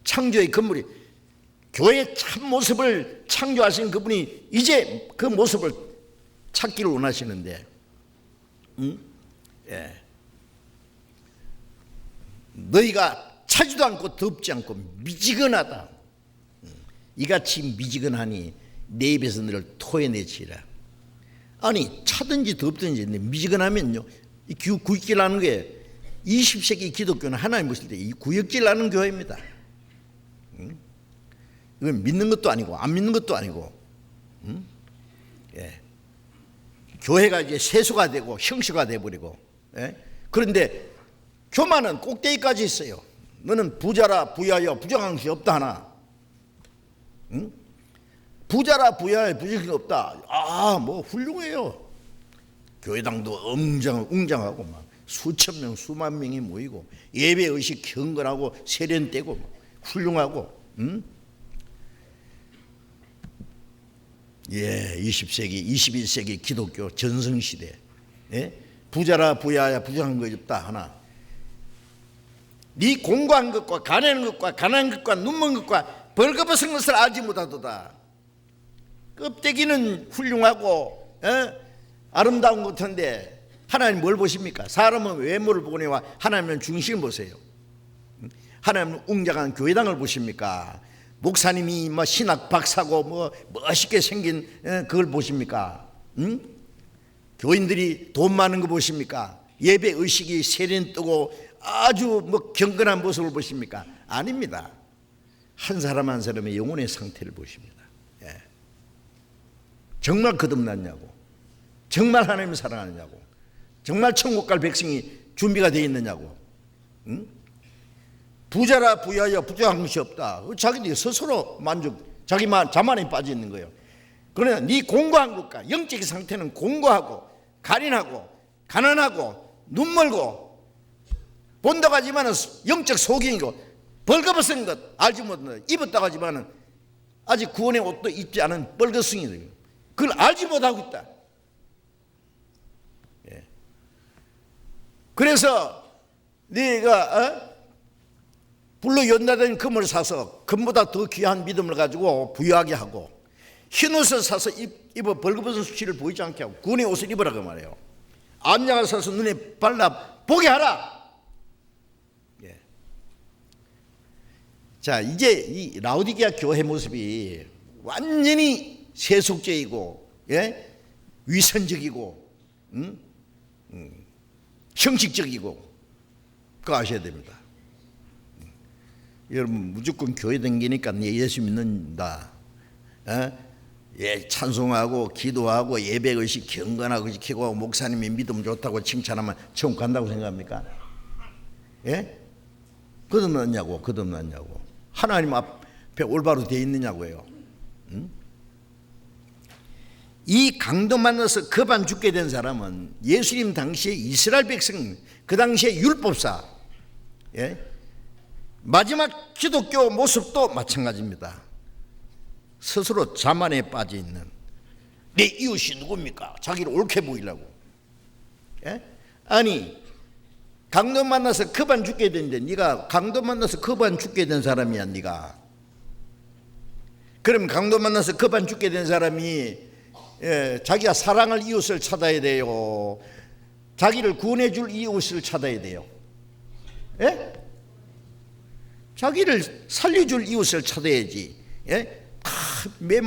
창조의 건물이 교회의 참 모습을 창조하신 그분이 이제 그 모습을 찾기를 원하시는데 너희가 차지도 않고 덥지 않고 미지근하다. 이같이 미지근하니 내 입에서 너를 토해내치라. 아니 차든지 덥든지 미지근하면요 이 구역질하는 게 20세기 기독교는 하나님 보실 때 이 구역질하는 교회입니다. 이건 믿는 것도 아니고 안 믿는 것도 아니고 교회가 이제 세수가 되고 형식화 돼버리고 그런데 교만은 꼭대기까지 있어요. 너는 부자라 부여하여 부정한 것이 없다 하나 부자라 부여하여 부정한 것이 없다. 뭐 훌륭해요. 교회당도 웅장하고 막 수천 명 수만 명이 모이고 예배 의식 경건하고 세련되고 훌륭하고 20세기 21세기 기독교 전성시대 부자라 부여하여 부정한 것이 없다 하나 네 공고한 것과 가난한 것과 가난한 것과 눈먼 것과 벌거벗은 것을 알지 못하도다. 껍데기는 훌륭하고 아름다운 것 같은데 하나님 뭘 보십니까? 사람은 외모를 보거니와 하나님은 중심을 보세요. 하나님은 웅장한 교회당을 보십니까? 목사님이 신학 박사고 멋있게 생긴 그걸 보십니까? 교인들이 돈 많은 거 보십니까? 예배 의식이 세련되고 아주 경건한 모습을 보십니까? 아닙니다. 한 사람 한 사람의 영혼의 상태를 보십니다. 정말 거듭났냐고, 정말 하나님을 사랑하느냐고, 정말 천국 갈 백성이 준비가 되어 있느냐고. 부자라 부여하여 부정한 것이 없다. 자기들이 스스로 자만에 빠져 있는 거예요. 그러나 네 공고한 것과 영적인 상태는 공고하고 가련하고 가난하고 눈멀고 본다고 하지만 영적 소경이고 벌거벗은 것 알지 못한다. 입었다고 하지만 아직 구원의 옷도 입지 않은 뻘거숭이들, 그걸 알지 못하고 있다. 예. 그래서 네가 불로 연다된 금을 사서 금보다 더 귀한 믿음을 가지고 부유하게 하고, 흰 옷을 사서 입어 벌거벗은 수치를 보이지 않게 하고, 구원의 옷을 입으라 그 말이에요. 암약을 사서 눈에 발라 보게 하라. 예. 자, 이제 이 라오디게아 교회 모습이 완전히 세속적이고, 예? 위선적이고, 형식적이고, 그거 아셔야 됩니다. 여러분, 무조건 교회 다니니까 예수 믿는다, 예, 찬송하고 기도하고 예배의식 경건하고 지키고 목사님이 믿음 좋다고 칭찬하면 천국 간다고 생각합니까? 예? 거듭났냐고, 거듭났냐고. 하나님 앞에 올바로 되어 있느냐고요. 이 강도 만나서 급한 죽게 된 사람은 예수님 당시에 이스라엘 백성, 그 당시에 율법사, 예? 마지막 기독교 모습도 마찬가지입니다. 스스로 자만에 빠져 있는, 내 이웃이 누굽니까? 자기를 옳게 보이려고. 예? 아니, 강도 만나서 급한 죽게 됐는데 네가 강도 만나서 급한 죽게 된 사람이야, 네가. 그럼 강도 만나서 급한 죽게 된 사람이, 예, 자기가 사랑할 이웃을 찾아야 돼요? 자기를 구원해 줄 이웃을 찾아야 돼요? 예? 자기를 살려줄 이웃을 찾아야지. 예? 매일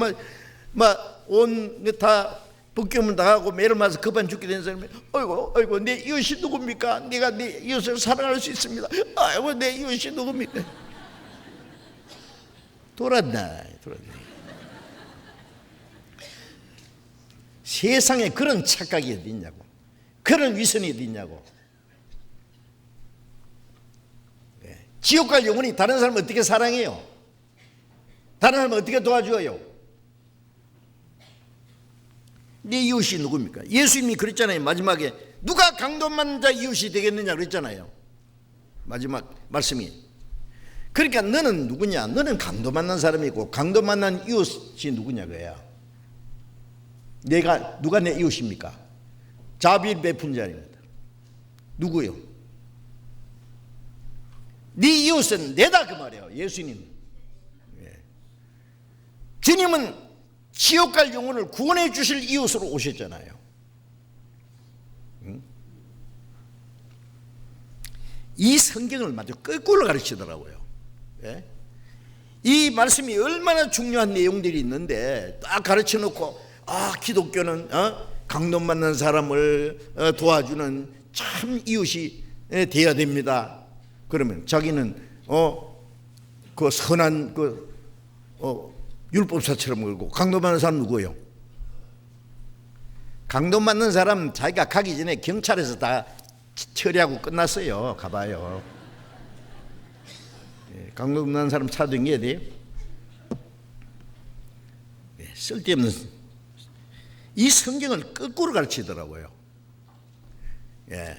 다 벗겨문 당하고 매를 맞아서 급한 죽게 된 사람이, 아이고 내 이웃이 누굽니까? 내가 내 이웃을 사랑할 수 있습니다. 아이고 내 이웃이 누굽니까? 돌았나. 세상에 그런 착각이 어디 있냐고, 그런 위선이 어디 있냐고. 지옥 갈 영혼이 다른 사람을 어떻게 사랑해요? 다른 사람을 어떻게 도와줘요? 네 이웃이 누굽니까? 예수님이 그랬잖아요. 마지막에 누가 강도 만난 자 이웃이 되겠느냐 그랬잖아요. 마지막 말씀이. 그러니까 너는 누구냐? 너는 강도 만난 사람이고, 강도 만난 이웃이 누구냐 그거야. 누가 내 이웃입니까? 자비 베푼 자입니다. 누구요? 네 이웃은 내다 그 말이에요. 예수님. 예. 주님은 지옥 갈 영혼을 구원해 주실 이웃으로 오셨잖아요. 이 성경을 마저 거꾸로 가르치더라고요. 예? 이 말씀이 얼마나 중요한 내용들이 있는데 딱 가르쳐 놓고, 기독교는 강도 만난 사람을 도와주는 참 이웃이 돼야 됩니다. 그러면 자기는 그 선한 율법사처럼 그러고, 강도 맞는 사람 누구예요? 강도 맞는 사람 자기가 가기 전에 경찰에서 다 처리하고 끝났어요. 가봐요. 예, 강도 맞는 사람 찾아다녀야 돼요. 예, 쓸데없는, 이 성경을 거꾸로 가르치더라고요. 예.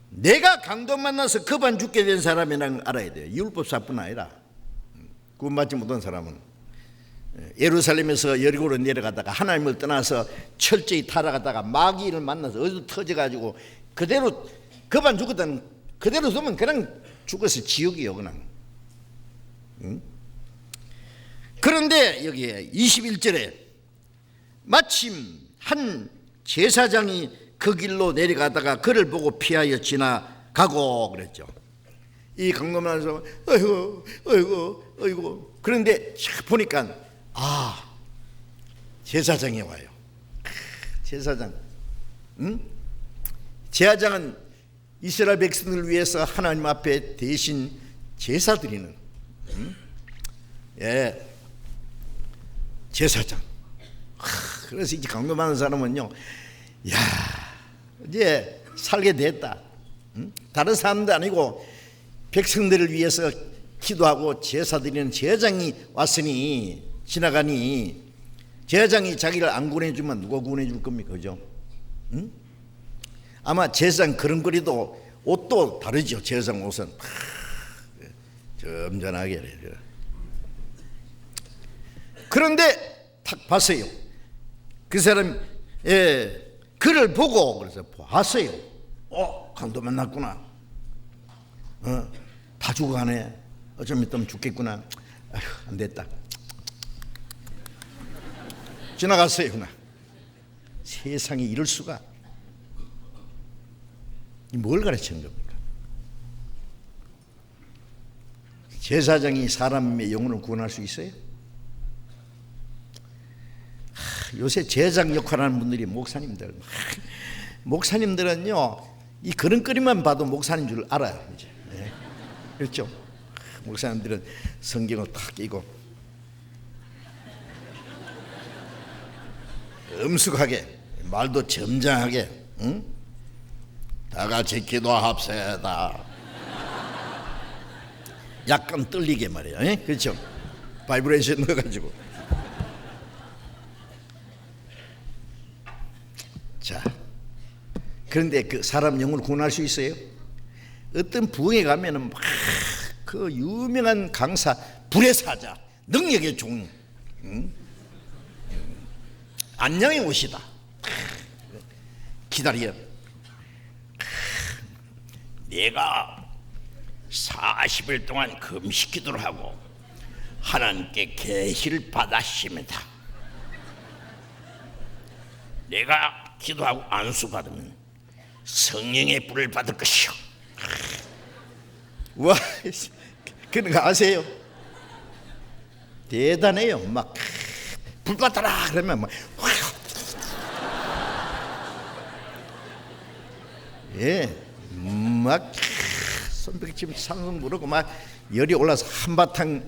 내가 강도 만나서 급한 죽게 된 사람이라는 걸 알아야 돼요. 율법사뿐 아니라 구원받지 못한 사람은. 예루살렘에서 여리고로 내려가다가 하나님을 떠나서 철저히 타락하다가 마귀를 만나서 어디서 터져가지고 그대로 급한 죽었다는, 그대로 두면 그냥 죽어서 지옥이요 그냥. 그런데 여기에 21절에 마침 한 제사장이 그 길로 내려가다가 그를 보고 피하여 지나가고 그랬죠. 이 강도만한 사람은 아이고. 그런데 보니까 제사장이 와요. 제사장. 제사장은 이스라엘 백성을 위해서 하나님 앞에 대신 제사 드리는, 예, 제사장. 그래서 이제 강도 많은 사람은요, 이제 살게 됐다. 다른 사람도 아니고 백성들을 위해서 기도하고 제사 드리는 제사장이 왔으니, 지나가니 제사장이 자기를 안 구원해주면 누가 구원해줄 겁니까? 그죠? 아마 제사장 걸음걸이도 옷도 다르죠. 제사장 옷은 점잖하게. 그런데 탁 봤어요. 그 사람 그를 보고 그래서 봤어요. 강도 만났구나. 다 죽어가네. 좀 있으면 죽겠구나. 아휴, 안 됐다. 지나갔어요. 그날. 세상에 이럴 수가. 뭘 가르치는 겁니까? 제사장이 사람의 영혼을 구원할 수 있어요? 요새 제사장 역할하는 분들이 목사님들. 목사님들은요, 이 그릇거리만 봐도 목사님 줄 알아요. 이제. 네. 그렇죠? 목사님들은 성경을 탁 끼고 엄숙하게, 말도 점잖하게, 응? 다 같이 기도합시다. 약간 떨리게 말이에요. 에? 그렇죠? 바이브레이션 넣어가지고. 자, 그런데 그 사람 영혼을 구원할 수 있어요? 어떤 부흥에 가면은 막 그 유명한 강사, 불의 사자, 능력의 종, 안녕히 오시다. 기다려. 내가 40일 동안 금식 기도를 하고 하나님께 계시를 받았습니다. 내가 기도하고 안수 받으면 성령의 불을 받을 것이요. 와, 그런 거 아세요? 대단해요. 막 불 받아라 그러면 막 막 손뼉치면 삼성 부르고 막 열이 올라서 한바탕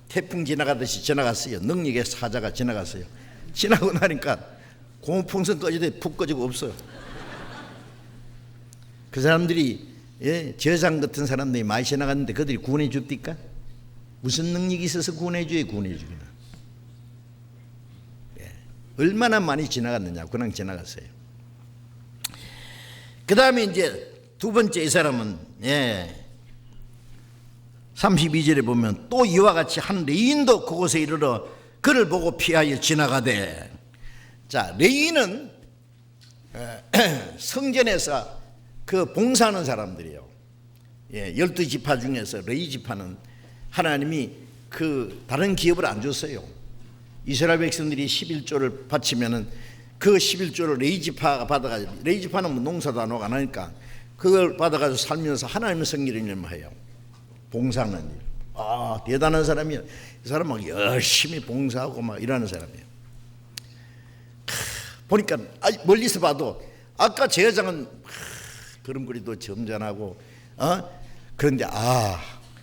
태풍 지나가듯이 지나갔어요. 능력의 사자가 지나갔어요. 지나고 나니까 고무풍선 꺼지되 푹 꺼지고 없어요. 그 사람들이 제사장 같은 사람들이 많이 지나갔는데 그들이 구원해 줍니까? 무슨 능력이 있어서 구원해 줘야 구원해 주기나. 얼마나 많이 지나갔느냐. 그냥 지나갔어요. 그 다음에 이제 두 번째 이 사람은 32절에 보면 또 이와 같이 한 레인도 그곳에 이르러 그를 보고 피하여 지나가되. 자, 레인은 성전에서 그 봉사하는 사람들이요. 12지파 중에서 레위 지파는 하나님이 그 다른 기업을 안 줬어요. 이스라엘 백성들이 11조를 바치면은 그 11조를 레위 지파가 받아가지고, 레위 지파는 뭐 농사도 안 하고 안 하니까 그걸 받아가지고 살면서 하나님의 성기를 해요. 봉사하는 일. 아, 대단한 사람이에요. 이 사람 막 열심히 봉사하고 막 일하는 사람이에요. 보니까 멀리서 봐도 아까 제사장은 걸음걸이도 점잖하고 그런데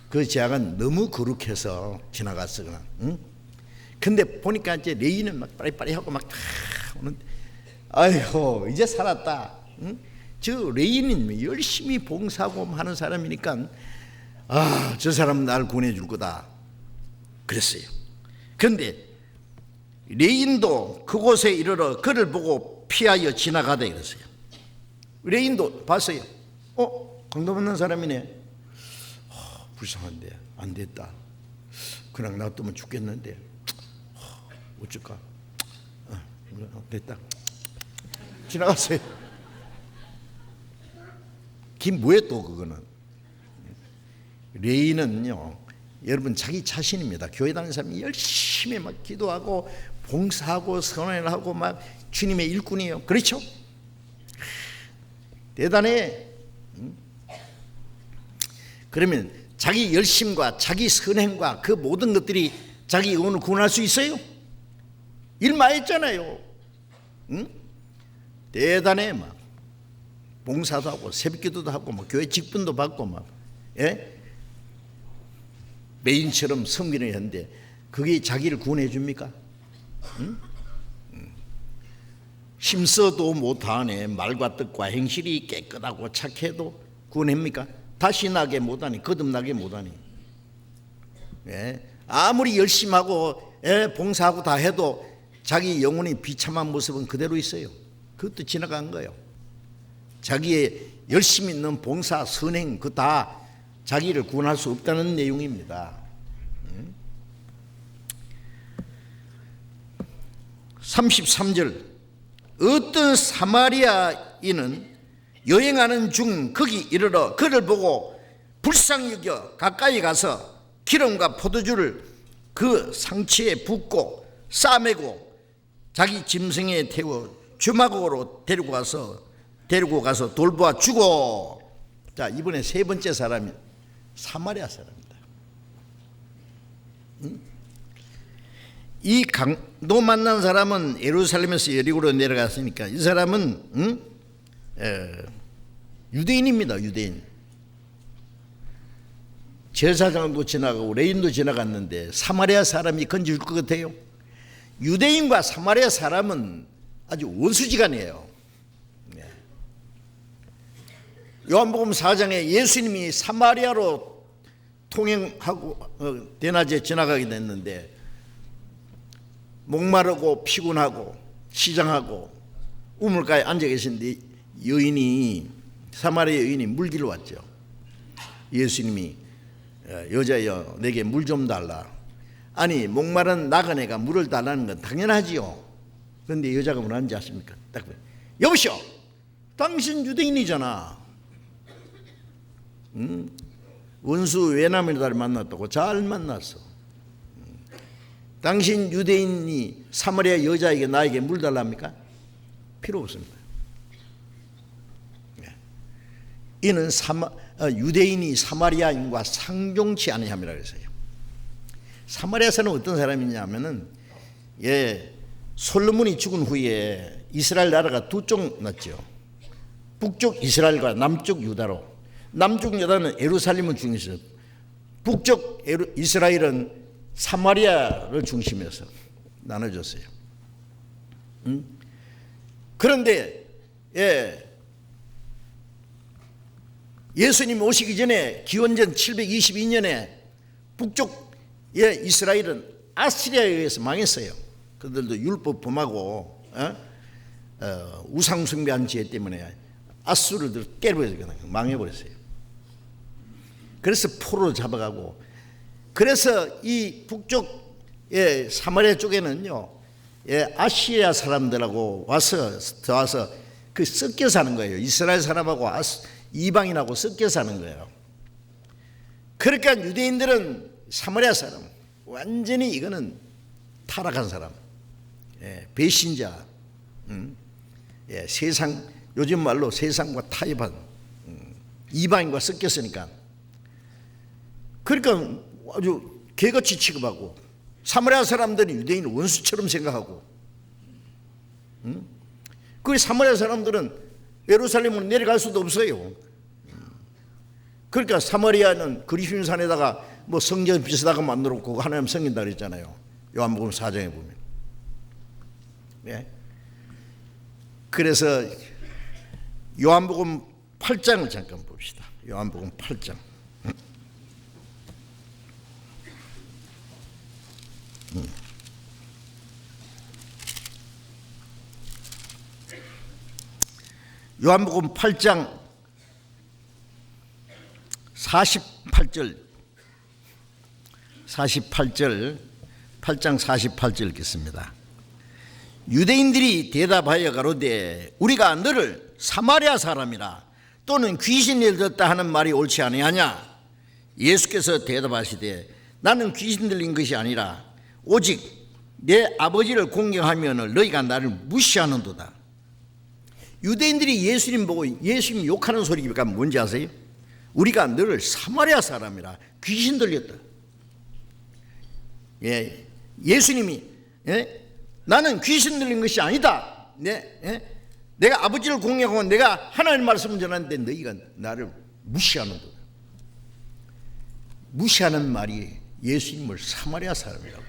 그 제사장은 너무 거룩해서 지나갔어. 응? 근데 보니까 이제 레위는 막 빠리빠리 하고 막 오는데 아이고 이제 살았다. 응? 저 레위는 열심히 봉사하고 하는 사람이니까 저 사람은 날 구원해 줄 거다 그랬어요. 그런데 레인도 그곳에 이르러 그를 보고 피하여 지나가다 이랬어요. 레인도 봤어요. 강도 만난 사람이네. 불쌍한데 안 됐다. 그냥 놔두면 죽겠는데 어쩔까. 됐다. 지나갔어요. 뭐에 또 그거는. 레인은요, 여러분 자기 자신입니다. 교회 다니는 사람이 열심히 막 기도하고 봉사하고 선언을 하고 막 주님의 일꾼이에요. 그렇죠? 대단해. 그러면 자기 열심과 자기 선행과 그 모든 것들이 자기 영혼을 구원할 수 있어요? 일 많이 했잖아요. 응? 대단해. 막 봉사도 하고 새벽기도도 하고 막 교회 직분도 받고 막 메인처럼 섬기는 했는데 그게 자기를 구원해 줍니까? 응? 힘써도 못하네. 말과 뜻과 행실이 깨끗하고 착해도 구원합니까? 다시 나게 못하니, 거듭나게 못하니. 아무리 열심히 하고 봉사하고 다 해도 자기 영혼의 비참한 모습은 그대로 있어요. 그것도 지나간 거예요. 자기의 열심히 있는 봉사, 선행 그 다 자기를 구원할 수 없다는 내용입니다. 33절 어떤 사마리아인은 여행하는 중 거기 이르러 그를 보고 불쌍히 여겨 가까이 가서 기름과 포도주를 그 상치에 붓고 싸매고 자기 짐승에 태워 주막으로 데리고 가서 돌보아 주고. 자, 이번에 세 번째 사람이 사마리아 사람입니다. 이 강도 만난 사람은 예루살렘에서 여리고로 내려갔으니까 이 사람은 유대인입니다. 유대인. 제사장도 지나가고 레인도 지나갔는데 사마리아 사람이 건질 것 같아요? 유대인과 사마리아 사람은 아주 원수지간이에요. 요한복음 4장에 예수님이 사마리아로 통행하고 대낮에 지나가게 됐는데 목마르고 피곤하고 시장하고 우물가에 앉아 계신데 사마리아 여인이 물기를 왔죠. 예수님이 여자여 내게 물 좀 달라. 아니 목마른 나그네가 물을 달라는 건 당연하지요. 그런데 여자가 뭐라는지 아십니까? 딱 여보시오, 당신 유대인이잖아. 원수 외남이를 만났다고? 잘 만났어. 당신 유대인이 사마리아 여자에게 나에게 물 달랍니까? 필요 없습니다. 이는 유대인이 사마리아인과 상종치 아니함이라고 했어요. 사마리아 사람은 어떤 사람이냐면은 솔로몬이 죽은 후에 이스라엘 나라가 두 쪽 났죠. 북쪽 이스라엘과 남쪽 유다로. 남쪽 유다는 예루살렘을 중심으로, 북쪽 이스라엘은 사마리아를 중심해서 나눠졌어요. 그런데 예수님 오시기 전에 기원전 722년에 북쪽 이스라엘은 아시리아에 의해서 망했어요. 그들도 율법 범하고 우상 숭배한 죄 때문에 아수르들 깨버려서 망해버렸어요. 그래서 포로로 잡아가고, 그래서 이 북쪽 사마리아 쪽에는요 아시리아 사람들하고 와서 그 섞여 사는 거예요. 이스라엘 사람하고 이방인하고 섞여 사는 거예요. 그러니까 유대인들은 사마리아 사람, 완전히 이거는 타락한 사람, 배신자, 세상, 요즘 말로 세상과 타협한 이방인과 섞였으니까, 그러니까 아주 개같이 취급하고, 사마리아 사람들은 유대인을 원수처럼 생각하고, 그 사마리아 사람들은 예루살렘으로 내려갈 수도 없어요. 그러니까 사마리아는 그리심산에다가 뭐 성전 비슷하게 만들었고 하나님 섬긴다 그랬잖아요. 요한복음 4장에 보면. 그래서 요한복음 8장을 잠깐 봅시다. 요한복음 8장. 요한복음 8장 48절 8장 48절 읽겠습니다. 유대인들이 대답하여 가로되 우리가 너를 사마리아 사람이라 또는 귀신을 들었다 하는 말이 옳지 아니하냐? 예수께서 대답하시되 나는 귀신 들린 것이 아니라 오직 내 아버지를 공경하면 너희가 나를 무시하는도다. 유대인들이 예수님 보고 예수님 욕하는 소리가 뭔지 아세요? 우리가 너를 사마리아 사람이라 귀신 들렸다. 예수님이 나는 귀신 들린 것이 아니다. 내가 아버지를 공경하고 내가 하나님 말씀을 전하는데 너희가 나를 무시하는도다. 무시하는 말이 예수님을 사마리아 사람이라고.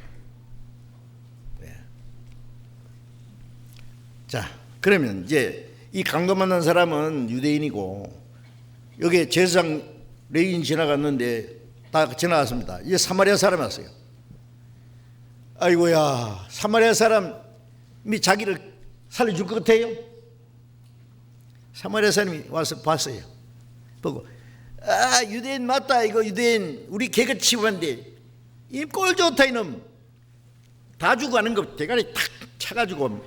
자, 그러면 이제 이 강도 만난 사람은 유대인이고 여기 제사장 레인 지나갔는데 다 지나갔습니다. 이제 사마리아 사람이 왔어요. 아이고야, 사마리아 사람이 자기를 살려줄 것 같아요? 사마리아 사람이 와서 봤어요. 보고 유대인 맞다. 이거 유대인 우리 개가 치부한데 이 꼴 좋다 이놈. 다 주고 가는 거 대가리 탁 차가지고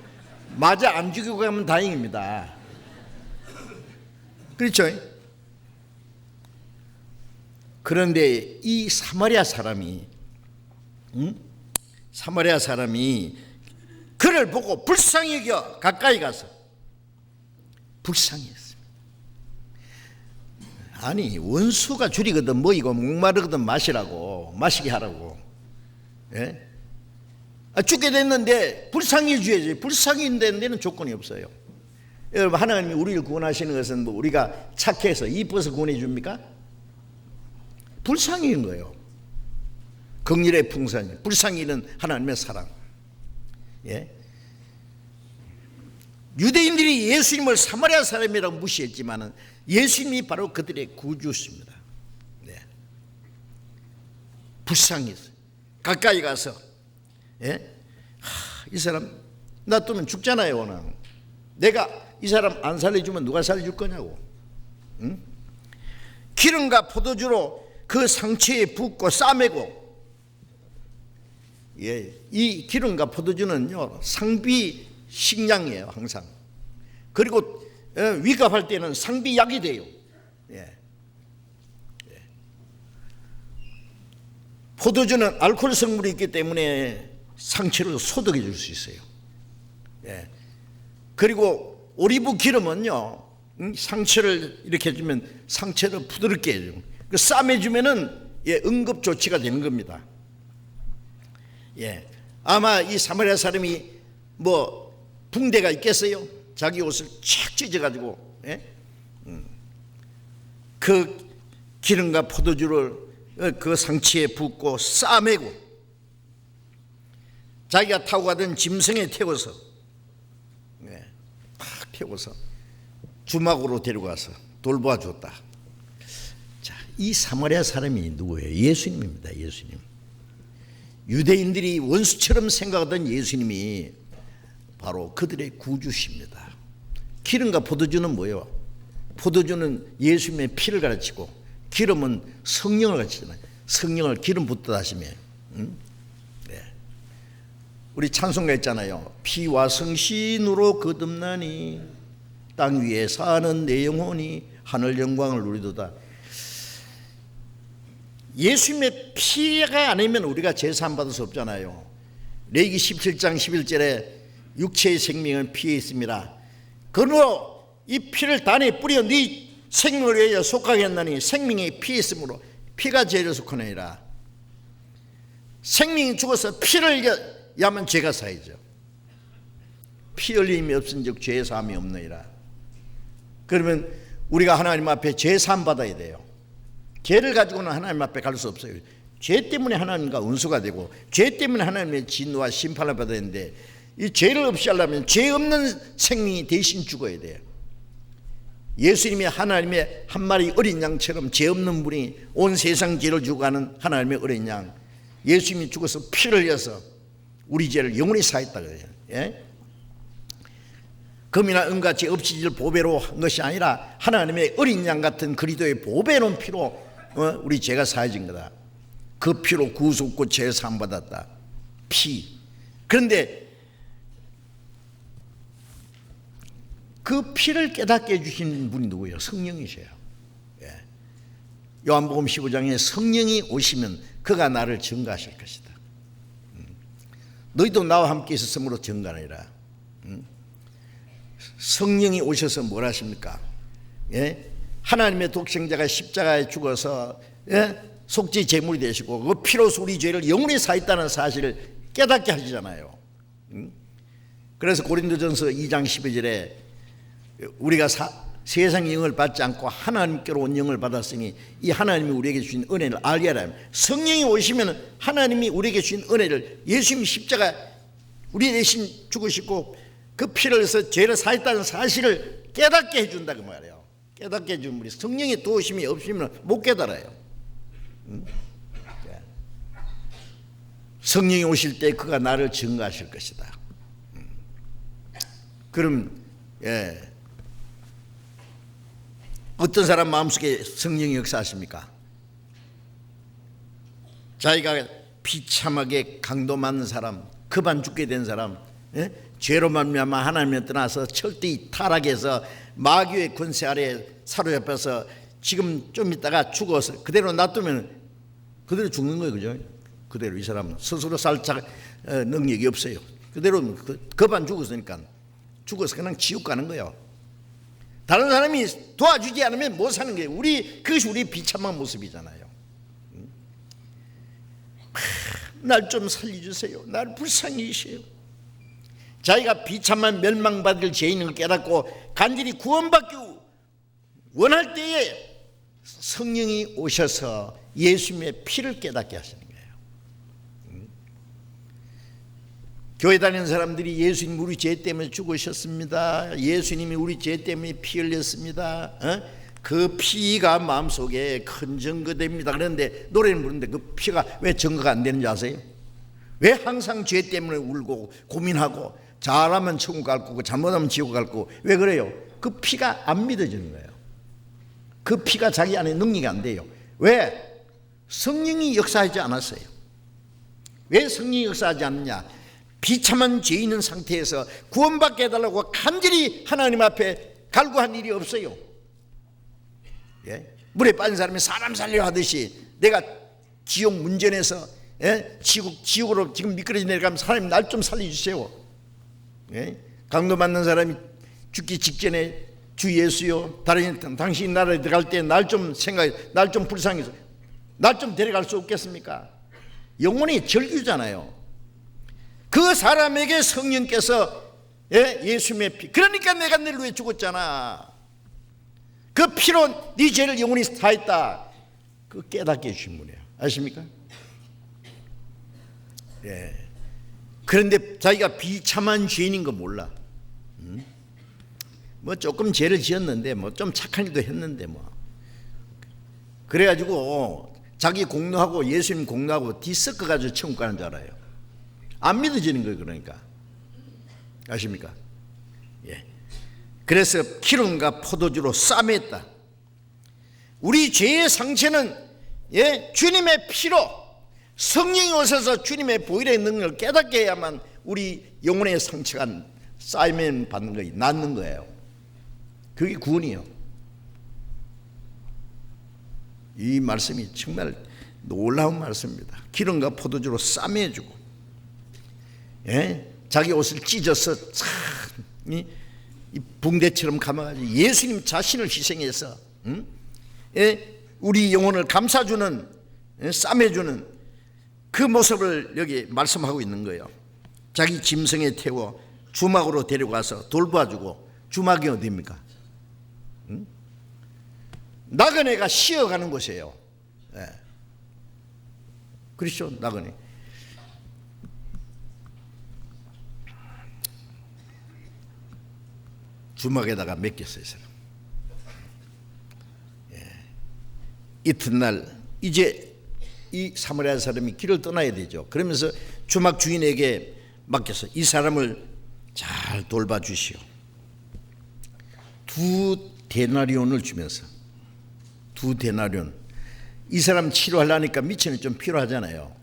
맞아 안 죽이고 가면 다행입니다. 그렇죠? 그런데 이 사마리아 사람이 그를 보고 불쌍히 여겨 가까이 가서 불쌍히 했습니다. 아니 원수가 줄이거든 뭐이고 목마르거든 마시게 하라고. 예? 죽게 됐는데 불쌍히 해줘야지. 불쌍히 되는 데는 조건이 없어요. 여러분 하나님이 우리를 구원하시는 것은 뭐 우리가 착해서 이뻐서 구원해 줍니까? 불쌍히인 거예요. 긍휼의 풍성이, 불쌍히는 하나님의 사랑. 예? 유대인들이 예수님을 사마리아 사람이라고 무시했지만 예수님이 바로 그들의 구주십니다. 네. 불쌍히 가까이 가서 이 사람 놔두면 죽잖아요. 오늘 내가 이 사람 안 살려주면 누가 살려줄 거냐고. 응? 기름과 포도주로 그 상처에 붓고 싸매고. 이 기름과 포도주는요 상비 식량이에요 항상. 그리고 위급할 때는 상비약이 돼요. 포도주는 알코올 성분이 있기 때문에 상처를 소독해 줄 수 있어요. 그리고 오리브 기름은요 상처를 이렇게 해주면 상처를 부드럽게 해줘요. 싸매주면은 응급 조치가 되는 겁니다. 아마 이 사마리아 사람이 뭐 붕대가 있겠어요? 자기 옷을 쫙 찢어가지고 그 기름과 포도주를 그 상처에 붓고 싸매고 자기가 타고 가던 짐승에 태워서 팍 태워서 주막으로 데려가서 돌보아 줬다. 자, 이 사마리아 사람이 누구예요? 예수님입니다. 예수님. 유대인들이 원수처럼 생각하던 예수님이 바로 그들의 구주십니다. 기름과 포도주는 뭐예요? 포도주는 예수님의 피를 가르치고 기름은 성령을 가르치잖아요. 성령을 기름 붓듯 하시면 우리 찬송가 있잖아요. 피와 성신으로 거듭나니 땅 위에 사는 내 영혼이 하늘 영광을 누리도다. 예수님의 피가 아니면 우리가 제사 받을 수 없잖아요. 레위기 17장 11절에 육체의 생명은 피에 있습니다. 그러므로 이 피를 단에 뿌려 네 생명을 위하여 속하게 한다니 생명이 피에 있으므로 피가 죄를 속하느니라. 생명이 죽어서 피를 야면 죄가 사이죠. 피 흘림이 없은즉 죄 사함이 없느니라. 그러면 우리가 하나님 앞에 죄 사함 받아야 돼요. 죄를 가지고는 하나님 앞에 갈 수 없어요. 죄 때문에 하나님과 원수가 되고 죄 때문에 하나님의 진노와 심판을 받아야 되는데 이 죄를 없이 하려면 죄 없는 생명이 대신 죽어야 돼요. 예수님이 하나님의 한 마리 어린 양처럼 죄 없는 분이 온 세상 죄를 주고 가는 하나님의 어린 양, 예수님이 죽어서 피를 흘려서 우리 죄를 영원히 사했다 그래요. 금이나 은과 죄 없이질 보배로 한 것이 아니라 하나님의 어린 양 같은 그리스도의 보배로운 피로 우리 죄가 사해진 거다. 그 피로 구속고 죄 사함 받았다. 피. 그런데 그 피를 깨닫게 해주신 분이 누구예요? 성령이세요. 요한복음 15장에 성령이 오시면 그가 나를 증거하실 것이다. 너희도 나와 함께 있었으므로 증거하리라. 성령이 오셔서 뭘 하십니까? 하나님의 독생자가 십자가에 죽어서 속죄 제물이 되시고 그 피로서 우리 죄를 영원히 사했다는 사실을 깨닫게 하시잖아요. 그래서 고린도전서 2장 12절에 우리가 세상 영을 받지 않고 하나님께로 온 영을 받았으니 이 하나님이 우리에게 주신 은혜를 알게 하라. 성령이 오시면 하나님이 우리에게 주신 은혜를, 예수님 십자가 우리 대신 죽으시고 그 피를 흘려서 죄를 사했다는 사실을 깨닫게 해준다 그 말이에요. 깨닫게 해준 분이 성령의 도우심이 없으면 못 깨달아요. 성령이 오실 때 그가 나를 증거하실 것이다. 그럼 어떤 사람 마음속에 성령이 역사하십니까? 자기가 비참하게 강도 맞는 사람, 급한 죽게 된 사람, 죄로 말미암아 하나님을 떠나서 철저히 타락해서 마귀의 권세 아래 사로잡혀서 지금 좀 있다가 죽어서 그대로 놔두면 그대로 죽는 거예요. 그죠? 그대로 이 사람은 스스로 살 능력이 없어요. 그대로 급한 죽었으니까 죽어서 그냥 지옥 가는 거예요. 다른 사람이 도와주지 않으면 못 사는 거예요. 그것이 우리 비참한 모습이잖아요. 날 좀 살려주세요. 날 불쌍히 여기세요. 자기가 비참한 멸망받을 죄인을 깨닫고 간절히 구원받기 원할 때에 성령이 오셔서 예수님의 피를 깨닫게 하시는 거예요. 교회 다니는 사람들이 예수님 우리 죄 때문에 죽으셨습니다. 예수님이 우리 죄 때문에 피 흘렸습니다. 그 피가 마음속에 큰 증거됩니다. 그런데 노래는 부르는데 그 피가 왜 증거가 안 되는지 아세요? 왜 항상 죄 때문에 울고 고민하고 잘하면 천국 갈 거고 잘못하면 지옥 갈 거고 왜 그래요? 그 피가 안 믿어지는 거예요. 그 피가 자기 안에 능력이 안 돼요. 왜? 성령이 역사하지 않았어요. 왜 성령이 역사하지 않느냐? 비참한 죄 있는 상태에서 구원받게 해달라고 간절히 하나님 앞에 갈구한 일이 없어요. 물에 빠진 사람이 사람 살려 하듯이 내가 지옥 문전에서 지옥으로 지금 미끄러져 내려가면 사람이 날 좀 살려주세요. 강도 맞는 사람이 죽기 직전에 주 예수요, 당신 나라에 들어갈 때 날 좀 생각해, 날 좀 불쌍해서 날 좀 데려갈 수 없겠습니까? 영혼이 절규잖아요. 그 사람에게 성령께서 예수님의 피, 그러니까 내가 늘 위해 죽었잖아. 그 피로 네 죄를 영원히 사했다. 그 깨닫게 해주신 분이에요. 아십니까? 그런데 자기가 비참한 죄인인 거 몰라. 뭐 조금 죄를 지었는데 뭐 좀 착한 일도 했는데 뭐 그래가지고 자기 공로하고 예수님 공로하고 뒤섞어가지고 천국 가는 줄 알아요. 안 믿어지는 거예요. 그러니까 아십니까? 그래서 기름과 포도주로 싸맸다. 우리 죄의 상처는 주님의 피로 성령이 오셔서 주님의 보혈의 능력을 깨닫게 해야만 우리 영혼의 상처가 쌓이면 받는 거예요. 낫는 거예요. 그게 구원이에요. 이 말씀이 정말 놀라운 말씀입니다. 기름과 포도주로 싸매주고 자기 옷을 찢어서 이 붕대처럼 감아가지고 예수님 자신을 희생해서 우리 영혼을 감싸주는 싸매주는 그 모습을 여기 말씀하고 있는 거예요. 자기 짐승에 태워 주막으로 데려가서 돌봐주고, 주막이 어디입니까? 나그네가 쉬어가는 곳이에요. 그렇죠, 나그네. 주막에다가 맡겼어요. 이튿날 이제 이 사마리아 사람이 길을 떠나야 되죠. 그러면서 주막 주인에게 맡겨서 이 사람을 잘 돌봐주시오. 2데나리온을 주면서, 2데나리온. 이 사람 치료하려니까 미천이 좀 필요하잖아요.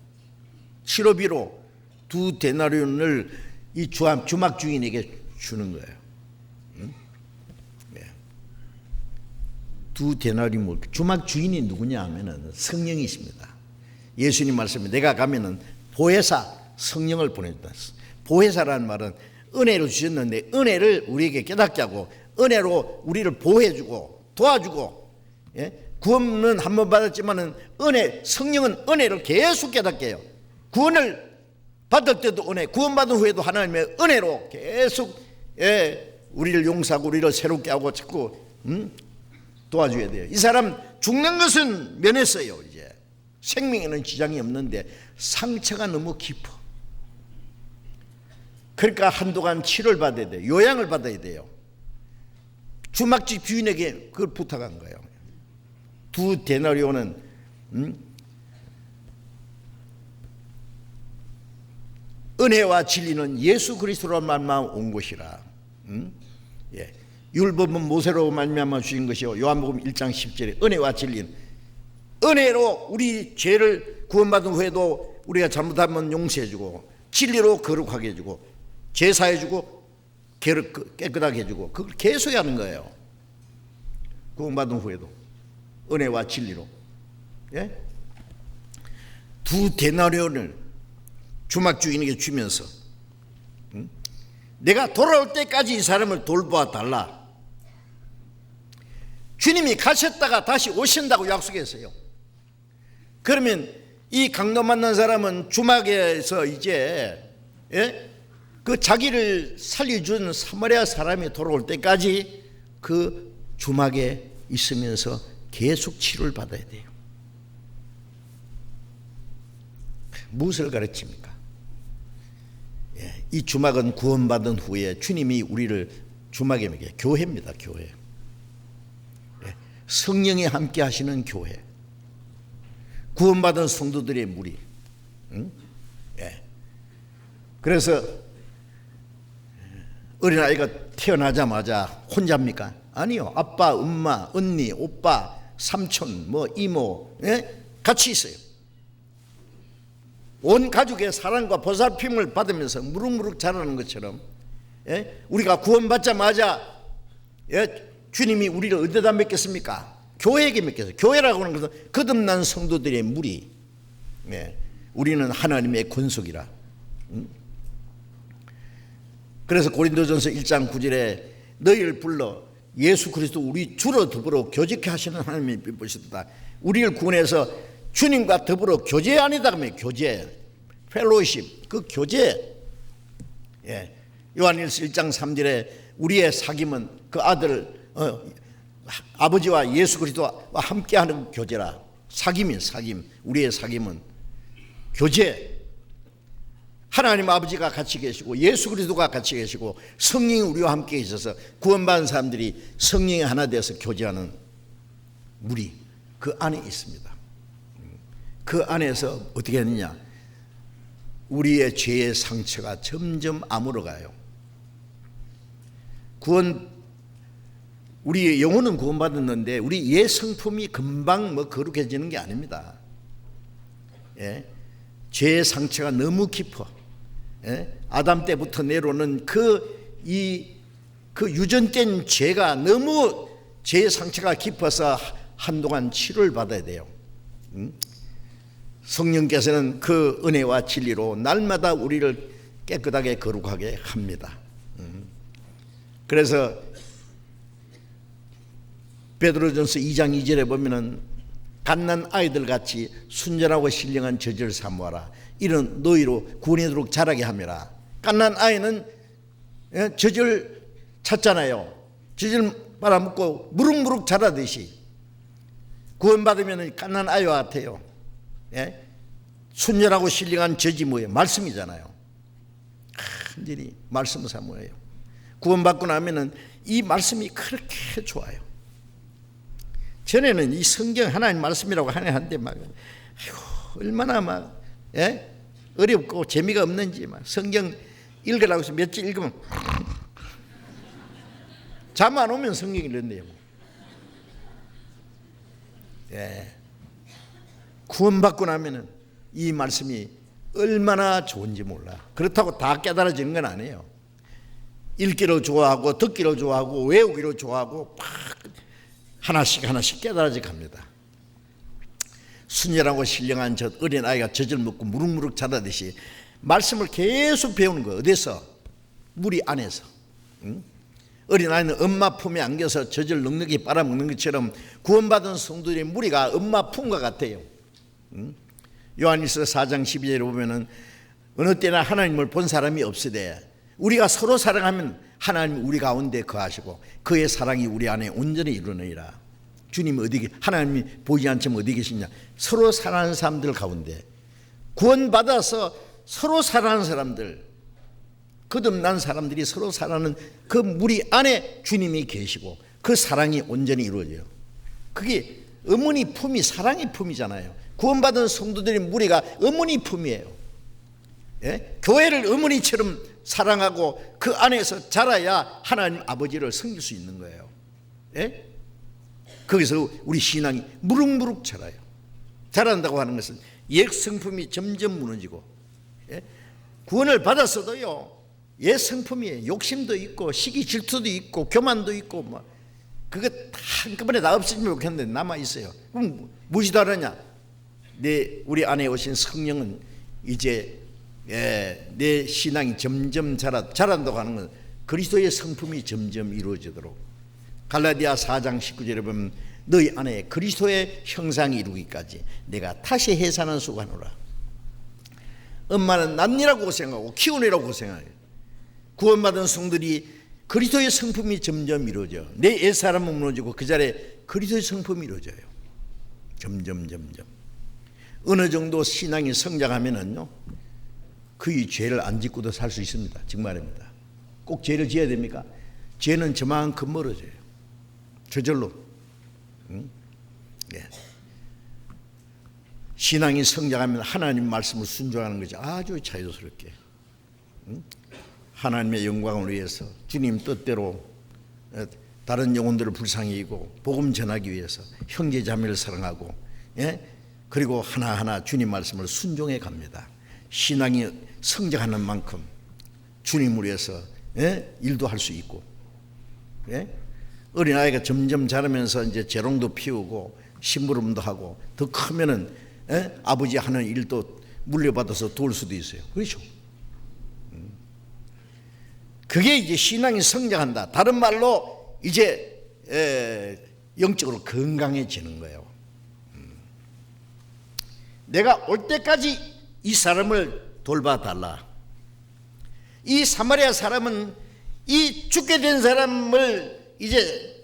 치료비로 2데나리온을 이 주막 주인에게 주는 거예요. 2데나리온. 주막 주인이 누구냐 하면은 성령이십니다. 예수님 말씀에 내가 가면은 보혜사 성령을 보내준다. 보혜사라는 말은 은혜를 주셨는데 은혜를 우리에게 깨닫게 하고 은혜로 우리를 보호해주고 도와주고, 구원은 한 번 받았지만은 성령은 은혜를 계속 깨닫게 해요. 구원을 받을 때도 은혜, 구원받은 후에도 하나님의 은혜로 계속 우리를 용서하고 우리를 새롭게 하고 자꾸 도와줘야 돼요. 이 사람 죽는 것은 면했어요. 이제 생명에는 지장이 없는데 상처가 너무 깊어. 그러니까 한동안 치료를 받아야 돼요. 요양을 받아야 돼요. 주막집 주인에게 그걸 부탁한 거예요. 2데나리온은 은혜와 진리는 예수 그리스도로 말미암아 온 것이라. 율법은 모세로 말미암아 주신 것이요, 요한복음 1장 10절에 은혜와 진리는, 은혜로 우리 죄를 구원받은 후에도 우리가 잘못하면 용서해주고 진리로 거룩하게 해주고 제사해주고 깨끗하게 해주고 그걸 계속 하는 거예요. 구원받은 후에도 은혜와 진리로. 예? 2데나리온을 주막 주인에게 주면서 내가 돌아올 때까지 이 사람을 돌보아 달라. 주님이 가셨다가 다시 오신다고 약속했어요. 그러면 이 강도 만난 사람은 주막에서 이제 그 자기를 살려준 사마리아 사람이 돌아올 때까지 그 주막에 있으면서 계속 치료를 받아야 돼요. 무엇을 가르칩니까? 이 주막은 구원받은 후에 주님이 우리를 주막에 먹여 교회입니다. 교회. 성령이 함께 하시는 교회. 구원받은 성도들의 무리. 그래서 어린아이가 태어나자마자 혼자입니까? 아니요. 아빠, 엄마, 언니, 오빠, 삼촌, 이모 같이 있어요. 온 가족의 사랑과 보살핌을 받으면서 무럭무럭 자라는 것처럼 우리가 구원받자마자 주님이 우리를 어디다 맡겼습니까? 교회에게 맡겼어요. 교회라고 하는 것은 거듭난 성도들의 무리. 우리는 하나님의 권속이라. 그래서 고린도전서 1장 9절에 너희를 불러 예수 그리스도 우리 주로 더불어 교제케 하시는 하나님의 빛보시다. 우리를 구원해서 주님과 더불어 교제 아니다 그러면 교제, 펠로우십, 그 교제. 요한일서 1장 3절에 우리의 사귐은 그 아들 아버지와 예수 그리스도와 함께하는 교제라. 사귐. 우리의 사귐은 교제. 하나님 아버지가 같이 계시고 예수 그리스도가 같이 계시고 성령이 우리와 함께 있어서 구원받은 사람들이 성령이 하나 되어서 교제하는 무리, 그 안에 있습니다. 그 안에서 어떻게 했느냐? 우리의 죄의 상처가 점점 아물어가요. 우리의 영혼은 구원받았는데 우리 옛 성품이 금방 거룩해지는 게 아닙니다. 죄의 상처가 너무 깊어. 아담 때부터 내려오는 그 유전된 죄가 너무 죄의 상처가 깊어서 한동안 치료를 받아야 돼요. 성령께서는 그 은혜와 진리로 날마다 우리를 깨끗하게 거룩하게 합니다. 그래서 베드로전서 2장 2절에 보면은 갓난 아이들 같이 순전하고 신령한 젖을 사모하라. 이런 너희로 구원하도록 자라게 함이라. 갓난 아이는 젖을 찾잖아요. 젖을 빨아먹고 무럭무럭 자라듯이 구원받으면 갓난 아이와 같아요. 순전하고 신령한 젖이 뭐예요? 말씀이잖아요. 간절히 말씀 사모해요. 구원받고 나면은 이 말씀이 그렇게 좋아요. 전에는 이 성경 하나님 말씀이라고 하는데 얼마나 어렵고 재미가 없는지 성경 읽으라고 해서 며칠 읽으면 잠 안 오면 성경 읽는데요. 구원받고 나면은 이 말씀이 얼마나 좋은지 몰라. 그렇다고 다 깨달아지는 건 아니에요. 읽기로 좋아하고 듣기로 좋아하고 외우기로 좋아하고 하나씩 깨달아져 갑니다. 순전하고 신령한 젖, 어린아이가 젖을 먹고 무럭무럭 자라듯이 말씀을 계속 배우는 거예요. 어디서? 무리 안에서. 어린아이는 엄마 품에 안겨서 젖을 넉넉히 빨아먹는 것처럼 구원받은 성도들의 무리가 엄마 품과 같아요. 요한일서 4장 12절에 보면은 어느 때나 하나님을 본 사람이 없으되 우리가 서로 사랑하면 하나님 우리 가운데 거하시고 그의 사랑이 우리 안에 온전히 이루느니라. 주님이 하나님이 보이지 않지만 어디 계시냐? 서로 사랑하는 사람들 가운데 구원받아서 서로 사랑하는 사람들, 거듭난 사람들이 서로 사랑하는 그 무리 안에 주님이 계시고 그 사랑이 온전히 이루어져요. 그게 어머니 품이 사랑의 품이잖아요. 구원받은 성도들의 무리가 어머니 품이에요. 교회를 어머니처럼 사랑하고 그 안에서 자라야 하나님 아버지를 섬길 수 있는 거예요. 거기서 우리 신앙이 무럭무럭 자라요. 자란다고 하는 것은 옛 성품이 점점 무너지고 구원을 받았어도요 성품이에요. 욕심도 있고 시기 질투도 있고 교만도 있고 뭐 그거 다 한꺼번에 다 없어지면 좋겠는데 남아 있어요. 그럼 무엇이 다르냐? 우리 안에 오신 성령은 이제 내 신앙이 점점 자란다고 하는 건 그리스도의 성품이 점점 이루어지도록, 갈라디아 4장 19절에 보면 너희 안에 그리스도의 형상이 이루기까지 내가 다시 해산한 수고하노라. 엄마는 낳느라고 고생하고 키우느라고 고생해요. 구원받은 성들이 그리스도의 성품이 점점 이루어져. 내 옛사람은 무너지고 그 자리에 그리스도의 성품이 이루어져요. 점점. 어느 정도 신앙이 성장하면은요, 그의 죄를 안 짓고도 살 수 있습니다. 정말입니다. 꼭 죄를 지어야 됩니까? 죄는 저만큼 멀어져요. 저절로. 예. 신앙이 성장하면 하나님 말씀을 순종하는 거죠. 아주 자유스럽게. 하나님의 영광을 위해서 주님 뜻대로 다른 영혼들을 불쌍히 여기고 복음 전하기 위해서 형제 자매를 사랑하고, 그리고 하나하나 주님 말씀을 순종해 갑니다. 신앙이 성장하는 만큼 주님을 위해서 일도 할 수 있고, 어린아이가 점점 자라면서 이제 재롱도 피우고 심부름도 하고 더 크면은 아버지 하는 일도 물려받아서 도울 수도 있어요. 그렇죠? 그게 이제 신앙이 성장한다. 다른 말로 이제 영적으로 건강해지는 거예요. 내가 올 때까지 이 사람을 돌봐달라. 이 사마리아 사람은 이 죽게 된 사람을 이제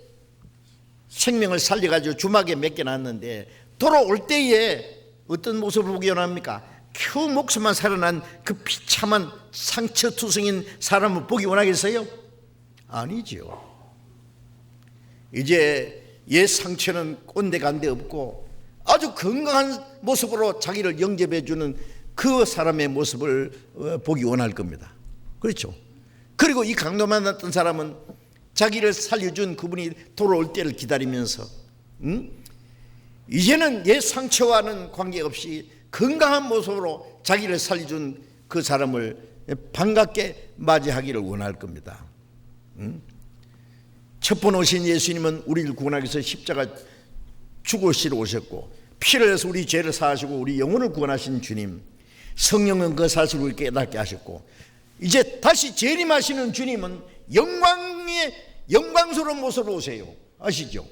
생명을 살려가지고 주막에 맡겨놨는데 돌아올 때에 어떤 모습을 보기 원합니까? 겨우 목숨만 살아난 그 비참한 상처투성인 사람을 보기 원하겠어요? 아니죠. 이제 옛 상처는 꼰대간데 없고 아주 건강한 모습으로 자기를 영접해주는 그 사람의 모습을 보기 원할 겁니다. 그렇죠? 그리고 이 강도 만났던 사람은 자기를 살려준 그분이 돌아올 때를 기다리면서 이제는 옛 상처와는 관계없이 건강한 모습으로 자기를 살려준 그 사람을 반갑게 맞이하기를 원할 겁니다. 첫 번 오신 예수님은 우리를 구원하기 위해서 십자가 죽으시러 오셨고 피를 흘려서 우리 죄를 사하시고 우리 영혼을 구원하신 주님, 성령은 그 사실을 우리 깨닫게 하셨고 이제 다시 재림하시는 주님은 영광스러운 모습으로 오세요. 아시죠?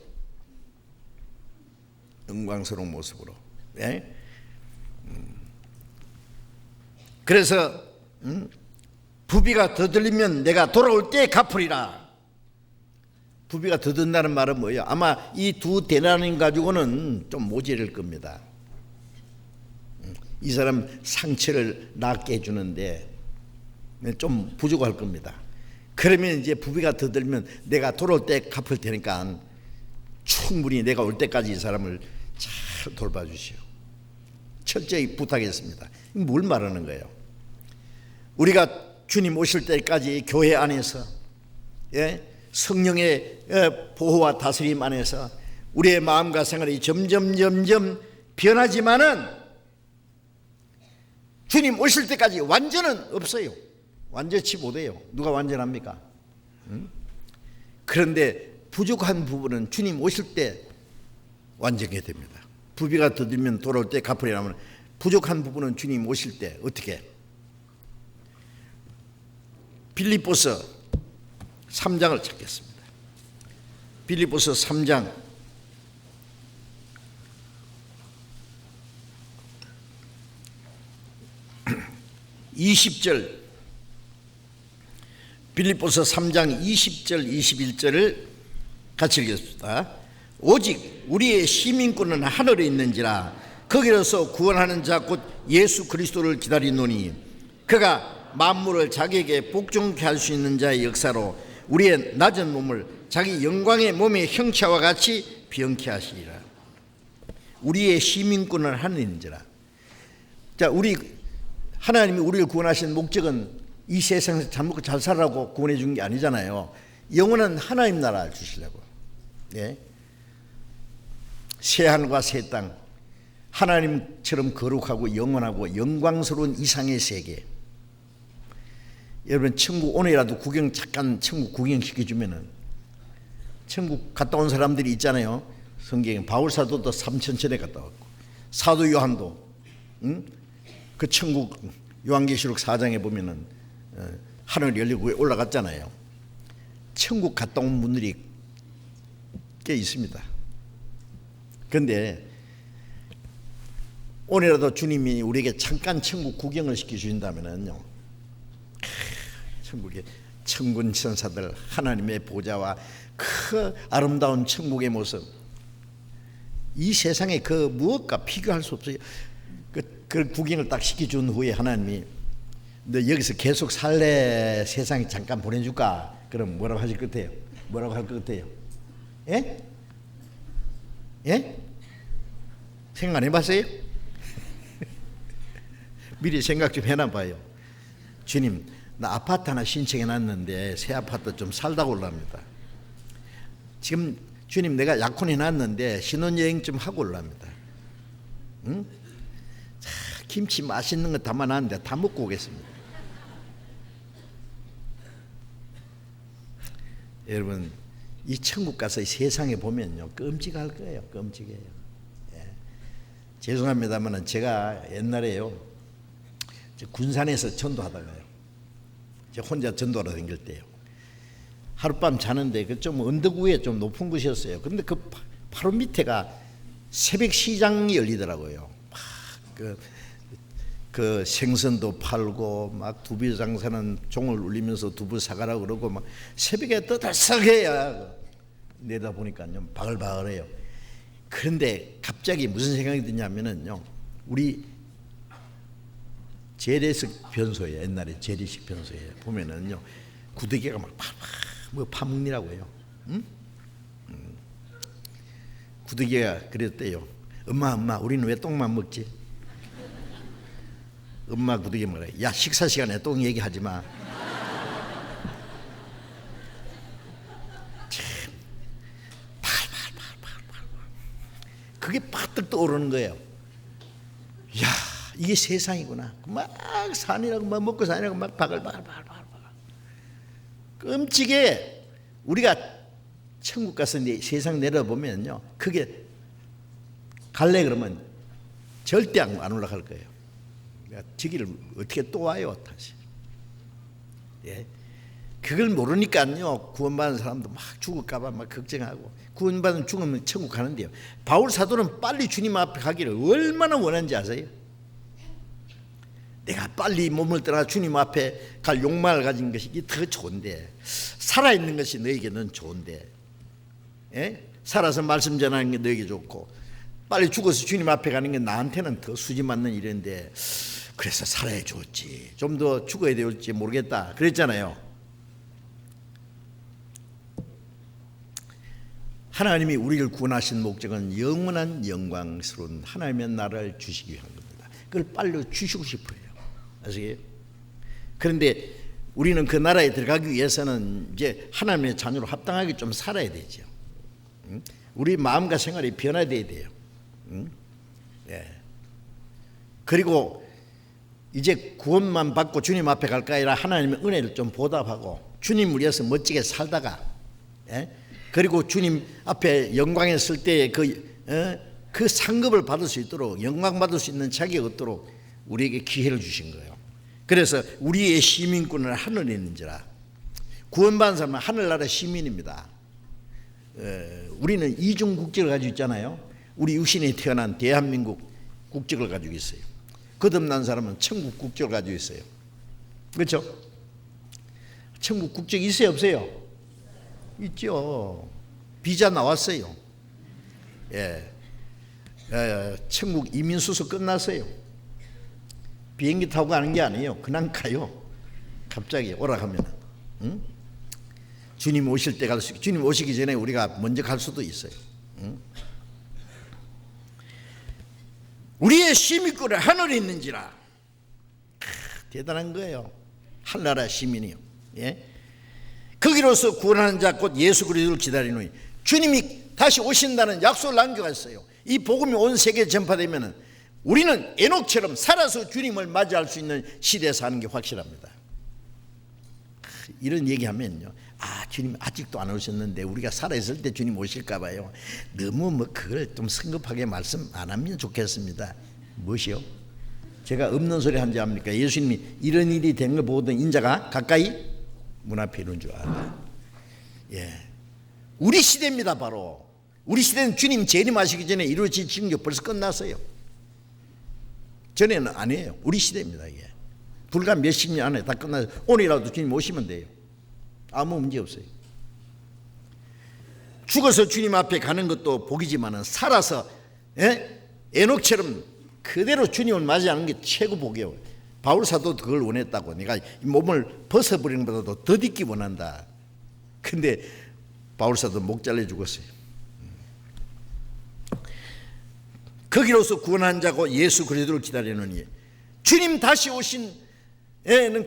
영광스러운 모습으로. 네? 그래서 부비가 더 들리면 내가 돌아올 때 갚으리라. 부비가 더 든다는 말은 뭐예요? 아마 이 2데나리온 가지고는 좀 모자랄 겁니다. 이 사람 상처를 낫게 해주는데 좀 부족할 겁니다. 그러면 이제 부비가 더 들면 내가 돌아올 때 갚을 테니까 충분히 내가 올 때까지 이 사람을 잘 돌봐주시오. 철저히 부탁했습니다. 뭘 말하는 거예요? 우리가 주님 오실 때까지 교회 안에서 성령의 보호와 다스림 안에서 우리의 마음과 생활이 점점 변하지만은 주님 오실 때까지 완전은 없어요. 완전치 못해요. 누가 완전합니까? 그런데 부족한 부분은 주님 오실 때 완전하게 됩니다. 부비가 더 들면 돌아올 때 갚으리라면 부족한 부분은 주님 오실 때 어떻게? 빌립보서 3장을 찾겠습니다. 빌립보서 3장 20절, 빌립보서 3장 20절 21절을 같이 읽겠습니다. 오직 우리의 시민권은 하늘에 있는지라 거기로서 구원하는 자 곧 예수 그리스도를 기다리노니 그가 만물을 자기에게 복종케 할 수 있는 자의 역사로 우리의 낮은 몸을 자기 영광의 몸의 형체와 같이 병케 하시리라. 우리의 시민권은 하늘에 있는지라. 자, 하나님이 우리를 구원하신 목적은 이 세상에서 잘 먹고 잘 살라고 구원해 준 게 아니잖아요. 영원한 하나님 나라를 주시려고. 새 하늘과 새 땅, 하나님처럼 거룩하고 영원하고 영광스러운 이상의 세계. 여러분 천국 오늘이라도 잠깐 천국 구경시켜주면은, 천국 갔다 온 사람들이 있잖아요. 성경에 바울 사도도 3000전에 갔다 왔고, 사도 요한도 그 천국 요한계시록 4장에 보면은 하늘 열리고 올라갔잖아요. 천국 갔다 온 분들이 꽤 있습니다. 그런데 오늘이라도 주님이 우리에게 잠깐 천국 구경을 시켜주신다면요, 천국의 천군 천사들, 하나님의 보좌와 그 아름다운 천국의 모습, 이 세상에 그 무엇과 비교할 수 없어요. 그 구경을 딱 시켜준 후에 하나님이 너 여기서 계속 살래? 세상에 잠깐 보내줄까? 그럼 뭐라고 하실 것 같아요? 뭐라고 할 것 같아요? 예? 예? 생각 안 해봤어요? 미리 생각 좀 해놔 봐요. 주님, 나 아파트 하나 신청해놨는데 새 아파트 좀 살다 올랍니다. 지금 주님, 내가 약혼해놨는데 신혼여행 좀 하고 올랍니다. 응? 자, 김치 맛있는 거 담아놨는데 다 먹고 오겠습니다. 여러분, 이 천국 가서 이 세상에 보면요, 끔찍할 거예요. 끔찍해요. 예. 죄송합니다만 제가 옛날에요, 군산에서 전도하다가요, 제가 혼자 전도하러 다닐 때요, 하룻밤 자는데 그 좀 언덕 위에 좀 높은 곳이었어요. 근데 그 바로 밑에가 새벽 시장이 열리더라고요. 그 생선도 팔고 막 두부 장사는 종을 울리면서 두부 사가라고 그러고 막 새벽에 떠들썩해야 내다 보니까요, 바글바글해요. 그런데 갑자기 무슨 생각이 드냐면은요, 우리 재래식 변소에, 옛날에 재래식 변소에 보면은요, 구더기가 막 파먹니라고 해요. 응? 구더기가 그랬대요. 엄마, 우리는 왜 똥만 먹지? 엄마 구더기 뭐래? 야, 식사 시간에 똥 얘기하지 마. 참, 그게 바뜩 떠오르는 거예요. 야, 이게 세상이구나. 막 산이라고 막 먹고 산이라고 막 바글바글. 끔찍해. 우리가 천국 가서 세상 내려보면요, 그게 갈래 그러면 절대 안 올라갈 거예요. 저기를 어떻게 또 와요 다시. 예, 그걸 모르니까요, 구원받은 사람도 막 죽을까봐 막 걱정하고, 구원받은 죽으면 천국 가는데요, 바울 사도는 빨리 주님 앞에 가기를 얼마나 원하는지 아세요? 내가 빨리 몸을 떠나 주님 앞에 갈 욕망을 가진 것이 더 좋은데, 살아있는 것이 너에게는 좋은데, 예? 살아서 말씀 전하는 게 너에게 좋고, 빨리 죽어서 주님 앞에 가는 게 나한테는 더 수지 맞는 일인데, 그래서 살아야 좋지, 좀 더 죽어야 될지 모르겠다 그랬잖아요. 하나님이 우리를 구원하신 목적은 영원한 영광스러운 하나님의 나라를 주시기 위한 겁니다. 그걸 빨리 주시고 싶어요. 아시겠어요? 그런데 우리는 그 나라에 들어가기 위해서는 이제 하나님의 자녀로 합당하게 좀 살아야 되죠. 우리 마음과 생활이 변화돼야 돼요. 예. 그리고 이제 구원만 받고 주님 앞에 갈까 아니라 하나님의 은혜를 좀 보답하고 주님을 위해서 멋지게 살다가, 예? 그리고 주님 앞에 영광에 설 때의 그 상급을 받을 수 있도록, 영광 받을 수 있는 자격이 얻도록 우리에게 기회를 주신 거예요. 그래서 우리의 시민권은 하늘에 있는지라. 구원받은 사람은 하늘나라 시민입니다. 우리는 이중 국적을 가지고 있잖아요. 우리 육신에 태어난 대한민국 국적을 가지고 있어요. 거듭난 사람은 천국 국적을 가지고 있어요. 그렇죠? 천국 국적이 있어요, 없어요? 있죠. 비자 나왔어요. 예. 천국 이민수수 끝났어요. 비행기 타고 가는 게 아니에요. 그냥 가요. 갑자기 오락하면. 응? 주님 오실 때 갈 수 있고, 주님 오시기 전에 우리가 먼저 갈 수도 있어요. 응? 우리의 시민권은 하늘에 있는지라. 대단한 거예요. 하늘나라 시민이요. 예? 거기로서 구원하는 자 곧 예수 그리스도를 기다리노니 주님이 다시 오신다는 약속을 남겨갔어요. 이 복음이 온 세계에 전파되면 우리는 에녹처럼 살아서 주님을 맞이할 수 있는 시대에 사는 게 확실합니다. 이런 얘기하면요, 주님 아직도 안 오셨는데 우리가 살아있을 때 주님 오실까 봐요. 너무 그걸 좀 성급하게 말씀 안 하면 좋겠습니다. 무엇이요? 제가 없는 소리 한지 압니까? 예수님이 이런 일이 된 걸 보던 인자가 가까이 문 앞에 이런 줄 알아. 우리 시대입니다. 바로 우리 시대는 주님 재림하시기 전에 이루어진 징조 벌써 끝났어요. 전에는 아니에요. 우리 시대입니다. 이게 불과 몇십 년 안에 다 끝나서 오늘이라도 주님 오시면 돼요. 아무 문제 없어요. 죽어서 주님 앞에 가는 것도 복이지만은 살아서 에녹처럼 그대로 주님을 맞이하는 게 최고 복이에요. 바울 사도도 그걸 원했다고. 내가 이 몸을 벗어버리는 것보다도 더 있기 원한다. 근데 바울 사도 목 잘려 죽었어요. 거기로서 구원한 자고 예수 그리스도를 기다리느니 주님 다시 오신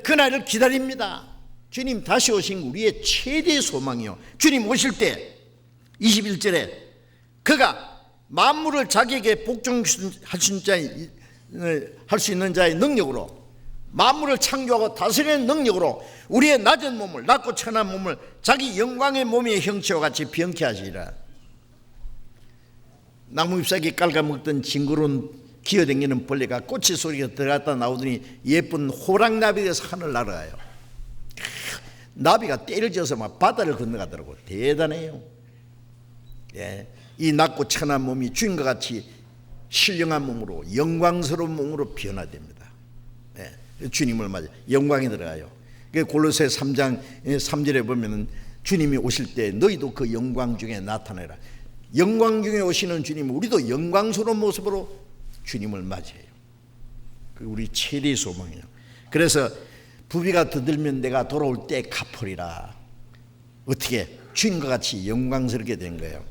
그날을 기다립니다. 주님 다시 오신 우리의 최대 소망이요. 주님 오실 때 21절에 그가 만물을 자기에게 복종하신 자의 할 수 있는 자의 능력으로 만물을 창조하고 다스리는 능력으로 우리의 낮은 몸을 낮고 천한 몸을 자기 영광의 몸의 형체와 같이 병케 하시리라. 나무 잎사귀 깔아먹던 징그러운 기어다니는 벌레가 꼬치 소리가 들어갔다 나오더니 예쁜 호랑나비가 돼서 하늘 날아가요. 나비가 떼를 지어서 막 바다를 건너가더라고. 대단해요. 이 낮고 천한 몸이 주인과 같이 신령한 몸으로 영광스러운 몸으로 변화됩니다. 주님을 맞아 영광이 들어가요. 골로새 3장 3절에 보면은 주님이 오실 때 너희도 그 영광 중에 나타내라. 영광 중에 오시는 주님, 우리도 영광스러운 모습으로 주님을 맞이해요. 그 우리 최대 소망이에요. 그래서 부비가 더들면 내가 돌아올 때 갚으리라. 어떻게? 주님과 같이 영광스럽게 된 거예요.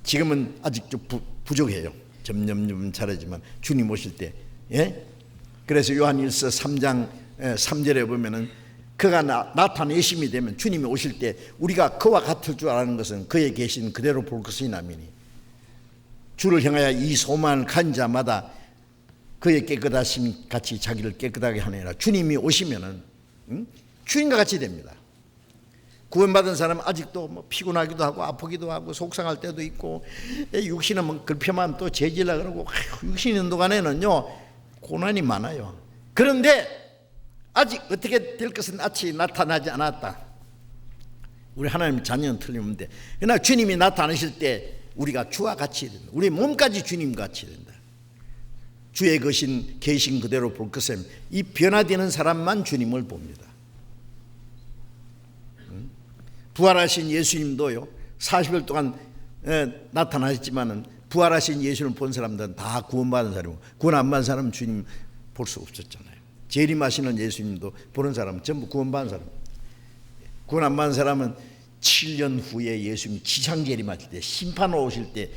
지금은 아직 좀 부족해요. 점점 잘하지만 주님 오실 때, 그래서 요한일서 3장 3절에 보면은 그가 나타내심이 되면 주님이 오실 때 우리가 그와 같을 줄 아는 것은 그에 계신 그대로 볼 것이 나미니 주를 향하여 이 소망을 간 자마다 그의 깨끗하심 같이 자기를 깨끗하게 하느니라. 주님이 오시면은 주님과 같이 됩니다. 구원받은 사람은 아직도 피곤하기도 하고 아프기도 하고 속상할 때도 있고 육신은 글펴만 또 재질라 그러고 육신 있는 동안에는요 고난이 많아요. 그런데 아직 어떻게 될 것은 아직 나타나지 않았다. 우리 하나님 자녀는 틀림없는데 그러나 주님이 나타나실 때 우리가 주와 같이 된다. 우리 몸까지 주님과 같이 된다. 주의 계신 그대로 볼 것은 이 변화되는 사람만 주님을 봅니다. 부활하신 예수님도요 40일 동안 나타나셨지만은 부활하신 예수님을 본 사람들은 다 구원받은 사람이고 구원 안 받은 사람은 주님 볼 수 없었잖아요. 재림하시는 예수님도 보는 사람은 전부 구원받은 사람. 구원 안 받은 사람은 7년 후에 예수님 지상 재림하실 때 심판으로 오실 때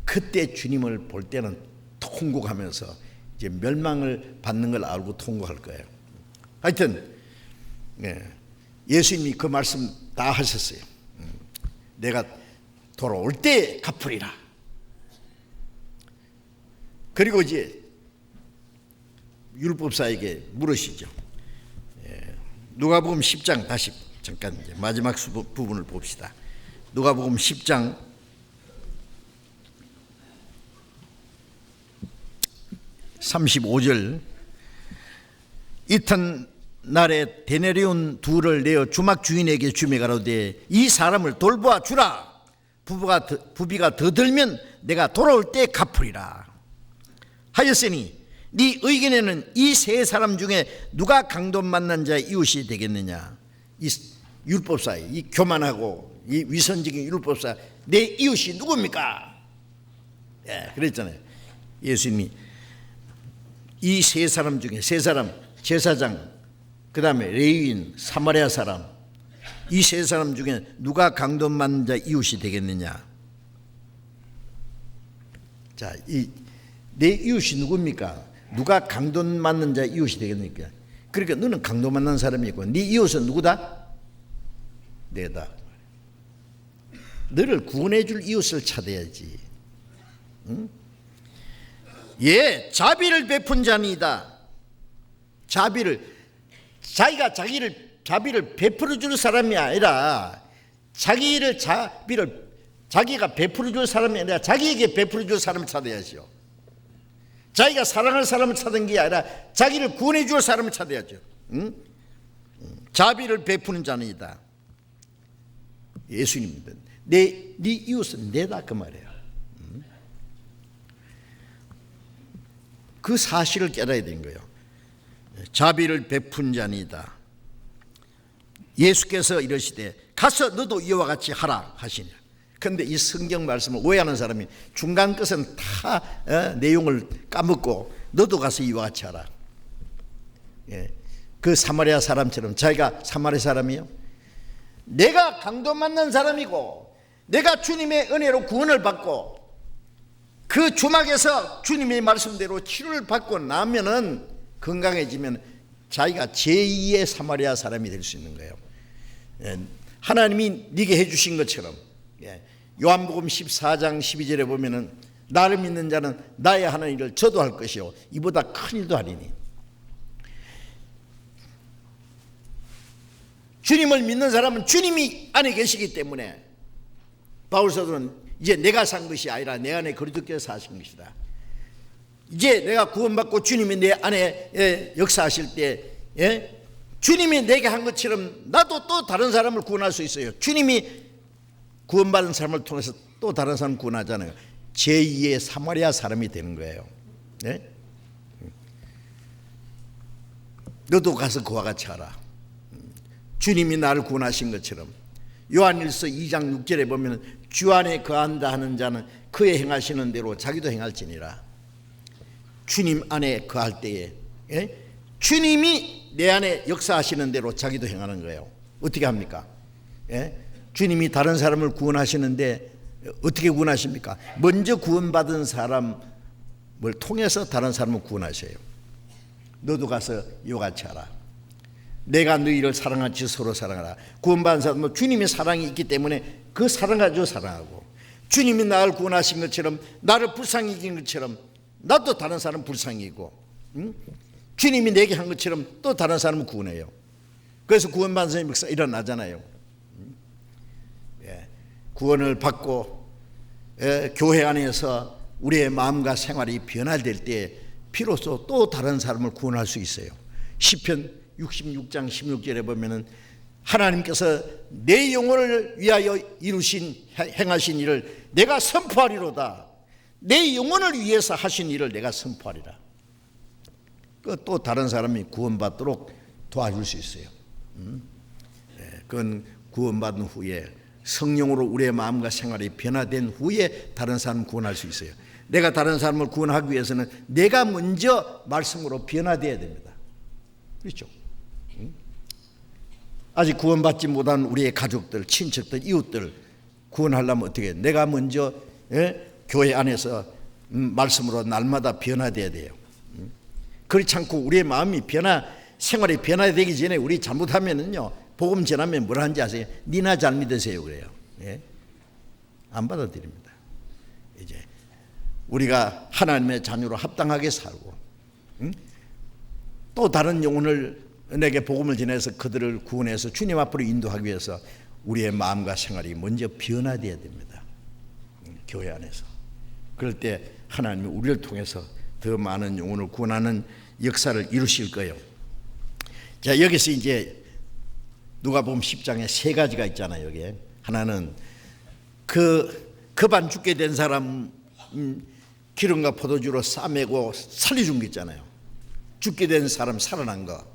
그때 주님을 볼 때는 통곡하면서 이제 멸망을 받는 걸 알고 통곡할 거예요. 하여튼 예수님이 그 말씀 다 하셨어요. 내가 돌아올 때 갚으리라. 그리고 이제 율법사에게 물으시죠. 누가복음 10장 다시 잠깐 이제 마지막 부분을 봅시다. 누가복음 10장 35절 이튿날에 데나리온 둘을 내어 주막 주인에게 주매 가로되 이 사람을 돌보아 주라. 부비가 더 들면 내가 돌아올 때 갚으리라 하였으니 네 의견에는 이 세 사람 중에 누가 강도 만난 자의 이웃이 되겠느냐. 이 율법사에 이 교만하고 이 위선적인 율법사 내 이웃이 누굽니까? 그랬잖아요. 예수님이 이 세 사람 중에 세 사람 제사장 그 다음에 레위인 사마리아 사람 이 세 사람 중에 누가 강도 만난 자 이웃이 되겠느냐. 자, 내 이웃이 누굽니까? 누가 강도 만난 자 이웃이 되겠습니까? 그러니까 너는 강도 만난 사람이고 네 이웃은 누구다? 내다. 너를 구원해 줄 이웃을 찾아야지. 응? 자비를 베푼 자니이다. 자비를 자기가 자기를 자비를 베풀어 줄 사람이 아니라 자기가 베풀어 줄 사람이 아니라 자기에게 베풀어 줄 사람을 찾아야죠. 자기가 사랑할 사람을 찾은 게 아니라 자기를 구원해 줄 사람을 찾아야죠. 응? 자비를 베푸는 자는 이다. 예수님입니다. 네 이웃은 내다 그 말이에요. 그 사실을 깨달아야 되는 거예요. 자비를 베푼 자니다. 예수께서 이러시되 가서 너도 이와 같이 하라 하시냐. 그런데 이 성경 말씀을 오해하는 사람이 중간 것은 다 내용을 까먹고 너도 가서 이와 같이 하라. 그 사마리아 사람처럼 자기가 사마리아 사람이요, 내가 강도 만난 사람이고 내가 주님의 은혜로 구원을 받고 그 주막에서 주님의 말씀대로 치료를 받고 나면은 건강해지면 자기가 제2의 사마리아 사람이 될 수 있는 거예요. 하나님이 네게 해주신 것처럼 요한복음 14장 12절에 보면은 나를 믿는 자는 나의 하는 일을 저도 할 것이요 이보다 큰 일도 하리니. 주님을 믿는 사람은 주님이 안에 계시기 때문에 바울 사도는 이제 내가 산 것이 아니라 내 안에 그리스도께서 사신 것이다. 이제 내가 구원받고 주님이 내 안에 역사하실 때 주님이 내게 한 것처럼 나도 또 다른 사람을 구원할 수 있어요. 주님이 구원받은 사람을 통해서 또 다른 사람을 구원하잖아요. 제2의 사마리아 사람이 되는 거예요. 네? 너도 가서 그와 같이 하라. 주님이 나를 구원하신 것처럼 요한일서 2장 6절에 보면 주 안에 거한다 하는 자는 그의 행하시는 대로 자기도 행할지니라. 주님 안에 거할 때에 주님이 내 안에 역사하시는 대로 자기도 행하는 거예요. 어떻게 합니까? 주님이 다른 사람을 구원하시는데 어떻게 구원하십니까? 먼저 구원받은 사람을 통해서 다른 사람을 구원하셔요. 너도 가서 이와 같이 하라. 내가 너희를 사랑하지 서로 사랑하라. 구원받은 사람은 주님의 사랑이 있기 때문에 그 사랑 가지고 사랑하고, 주님이 나를 구원하신 것처럼 나를 불쌍히 이긴 것처럼 나도 다른 사람 불쌍히고, 주님이 내게 한 것처럼 또 다른 사람을 구원해요. 그래서 구원받은 사람의 역사 일어나잖아요. 구원을 받고 교회 안에서 우리의 마음과 생활이 변화될 때 비로소 또 다른 사람을 구원할 수 있어요. 시편 66장 16절에 보면은 하나님께서 내 영혼을 위하여 행하신 일을 내가 선포하리로다. 내 영혼을 위해서 하신 일을 내가 선포하리라. 또 다른 사람이 구원받도록 도와줄 수 있어요. 그건 구원받은 후에 성령으로 우리의 마음과 생활이 변화된 후에 다른 사람을 구원할 수 있어요. 내가 다른 사람을 구원하기 위해서는 내가 먼저 말씀으로 변화되어야 됩니다. 그렇죠? 아직 구원받지 못한 우리의 가족들, 친척들, 이웃들 구원하려면 어떻게 해요? 내가 먼저 교회 안에서 말씀으로 날마다 변화되어야 돼요. 그렇지 않고 우리의 마음이 생활이 변화되기 전에 우리 잘못하면은요, 복음 전하면 뭐라 하는지 아세요? 니나 잘 믿으세요 그래요. 안 받아들입니다. 이제 우리가 하나님의 자녀로 합당하게 살고 또 다른 영혼을 내게 복음을 전해서 그들을 구원해서 주님 앞으로 인도하기 위해서 우리의 마음과 생활이 먼저 변화되어야 됩니다. 교회 안에서. 그럴 때 하나님이 우리를 통해서 더 많은 영혼을 구원하는 역사를 이루실 거예요. 자, 여기서 이제 누가복음 10장에 세 가지가 있잖아요. 여기에 하나는 급한 죽게 된 사람 기름과 포도주로 싸매고 살려준 거 있잖아요. 죽게 된 사람 살아난 거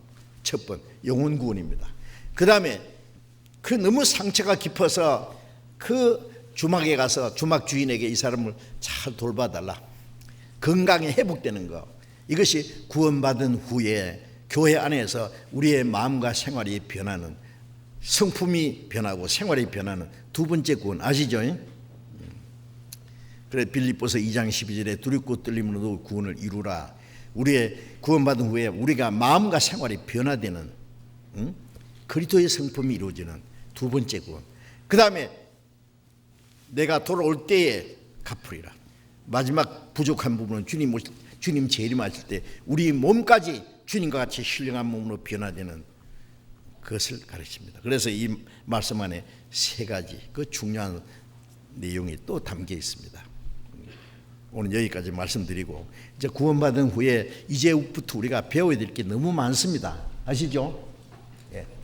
첫 번, 영혼 구원입니다. 그 다음에 그 너무 상처가 깊어서 그 주막에 가서 주막 주인에게 이 사람을 잘 돌봐달라. 건강이 회복되는 거. 이것이 구원받은 후에 교회 안에서 우리의 마음과 생활이 변하는, 성품이 변하고 생활이 변하는 두 번째 구원 아시죠? 그래 빌립보서 2장 12절에 두렵고 떨림으로도 구원을 이루라. 우리의 구원받은 후에 우리가 마음과 생활이 변화되는 그리스도의 성품이 이루어지는 두 번째 구원. 그 다음에 내가 돌아올 때에 갚으리라. 마지막 부족한 부분은 주님 재림하실 때 우리 몸까지 주님과 같이 신령한 몸으로 변화되는 그것을 가르칩니다. 그래서 이 말씀 안에 세 가지 그 중요한 내용이 또 담겨 있습니다. 오늘 여기까지 말씀드리고, 이제 구원받은 후에 이제부터 우리가 배워야 될 게 너무 많습니다. 아시죠?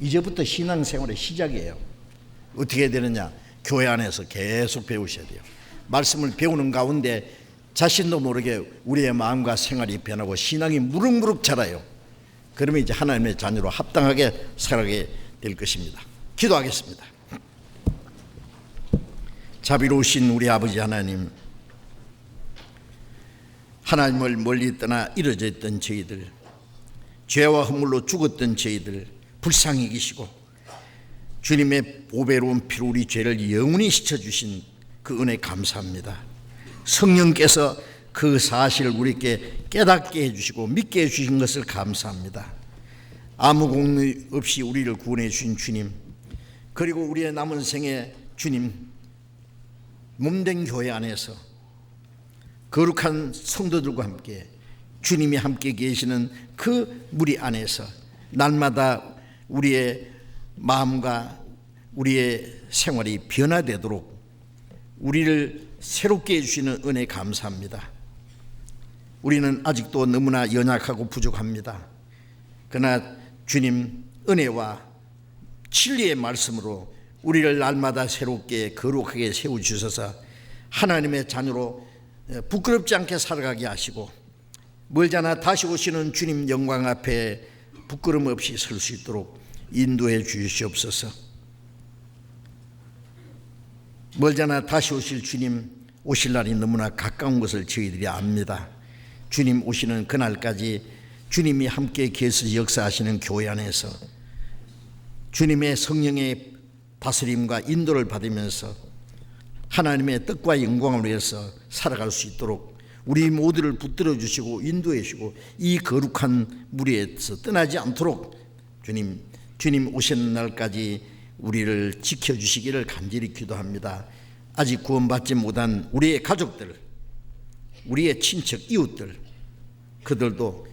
이제부터 신앙생활의 시작이에요. 어떻게 해야 되느냐? 교회 안에서 계속 배우셔야 돼요. 말씀을 배우는 가운데 자신도 모르게 우리의 마음과 생활이 변하고 신앙이 무럭무럭 자라요. 그러면 이제 하나님의 자녀로 합당하게 살아가게 될 것입니다. 기도하겠습니다. 자비로우신 우리 아버지 하나님, 하나님을 멀리 떠나 이루어져 있던 저희들, 죄와 허물로 죽었던 저희들 불쌍히 계시고 주님의 보배로운 피로 우리 죄를 영원히 씻어주신 그 은혜 감사합니다. 성령께서 그 사실을 우리에게 깨닫게 해주시고 믿게 해주신 것을 감사합니다. 아무 공로 없이 우리를 구원해 주신 주님, 그리고 우리의 남은 생에 주님 몸된 교회 안에서 거룩한 성도들과 함께 주님이 함께 계시는 그 무리 안에서 날마다 우리의 마음과 우리의 생활이 변화되도록 우리를 새롭게 해주시는 은혜 감사합니다. 우리는 아직도 너무나 연약하고 부족합니다. 그러나 주님 은혜와 진리의 말씀으로 우리를 날마다 새롭게 거룩하게 세워주셔서 하나님의 자녀로 부끄럽지 않게 살아가게 하시고 멀잖아 다시 오시는 주님 영광 앞에 부끄럼 없이 설 수 있도록 인도해 주시옵소서. 멀잖아 다시 오실 주님 오실 날이 너무나 가까운 것을 저희들이 압니다. 주님 오시는 그날까지 주님이 함께 계셔서 역사하시는 교회 안에서 주님의 성령의 다스림과 인도를 받으면서 하나님의 뜻과 영광을 위해서 살아갈 수 있도록 우리 모두를 붙들어 주시고 인도해 주시고 이 거룩한 무리에서 떠나지 않도록 주님 오시는 날까지 우리를 지켜주시기를 간절히 기도합니다. 아직 구원받지 못한 우리의 가족들, 우리의 친척, 이웃들, 그들도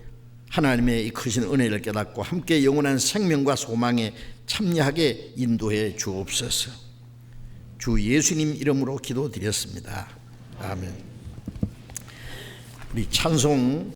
하나님의 이 크신 은혜를 깨닫고 함께 영원한 생명과 소망에 참여하게 인도해 주옵소서. 주 예수님 이름으로 기도드렸습니다. 아멘. 우리 찬송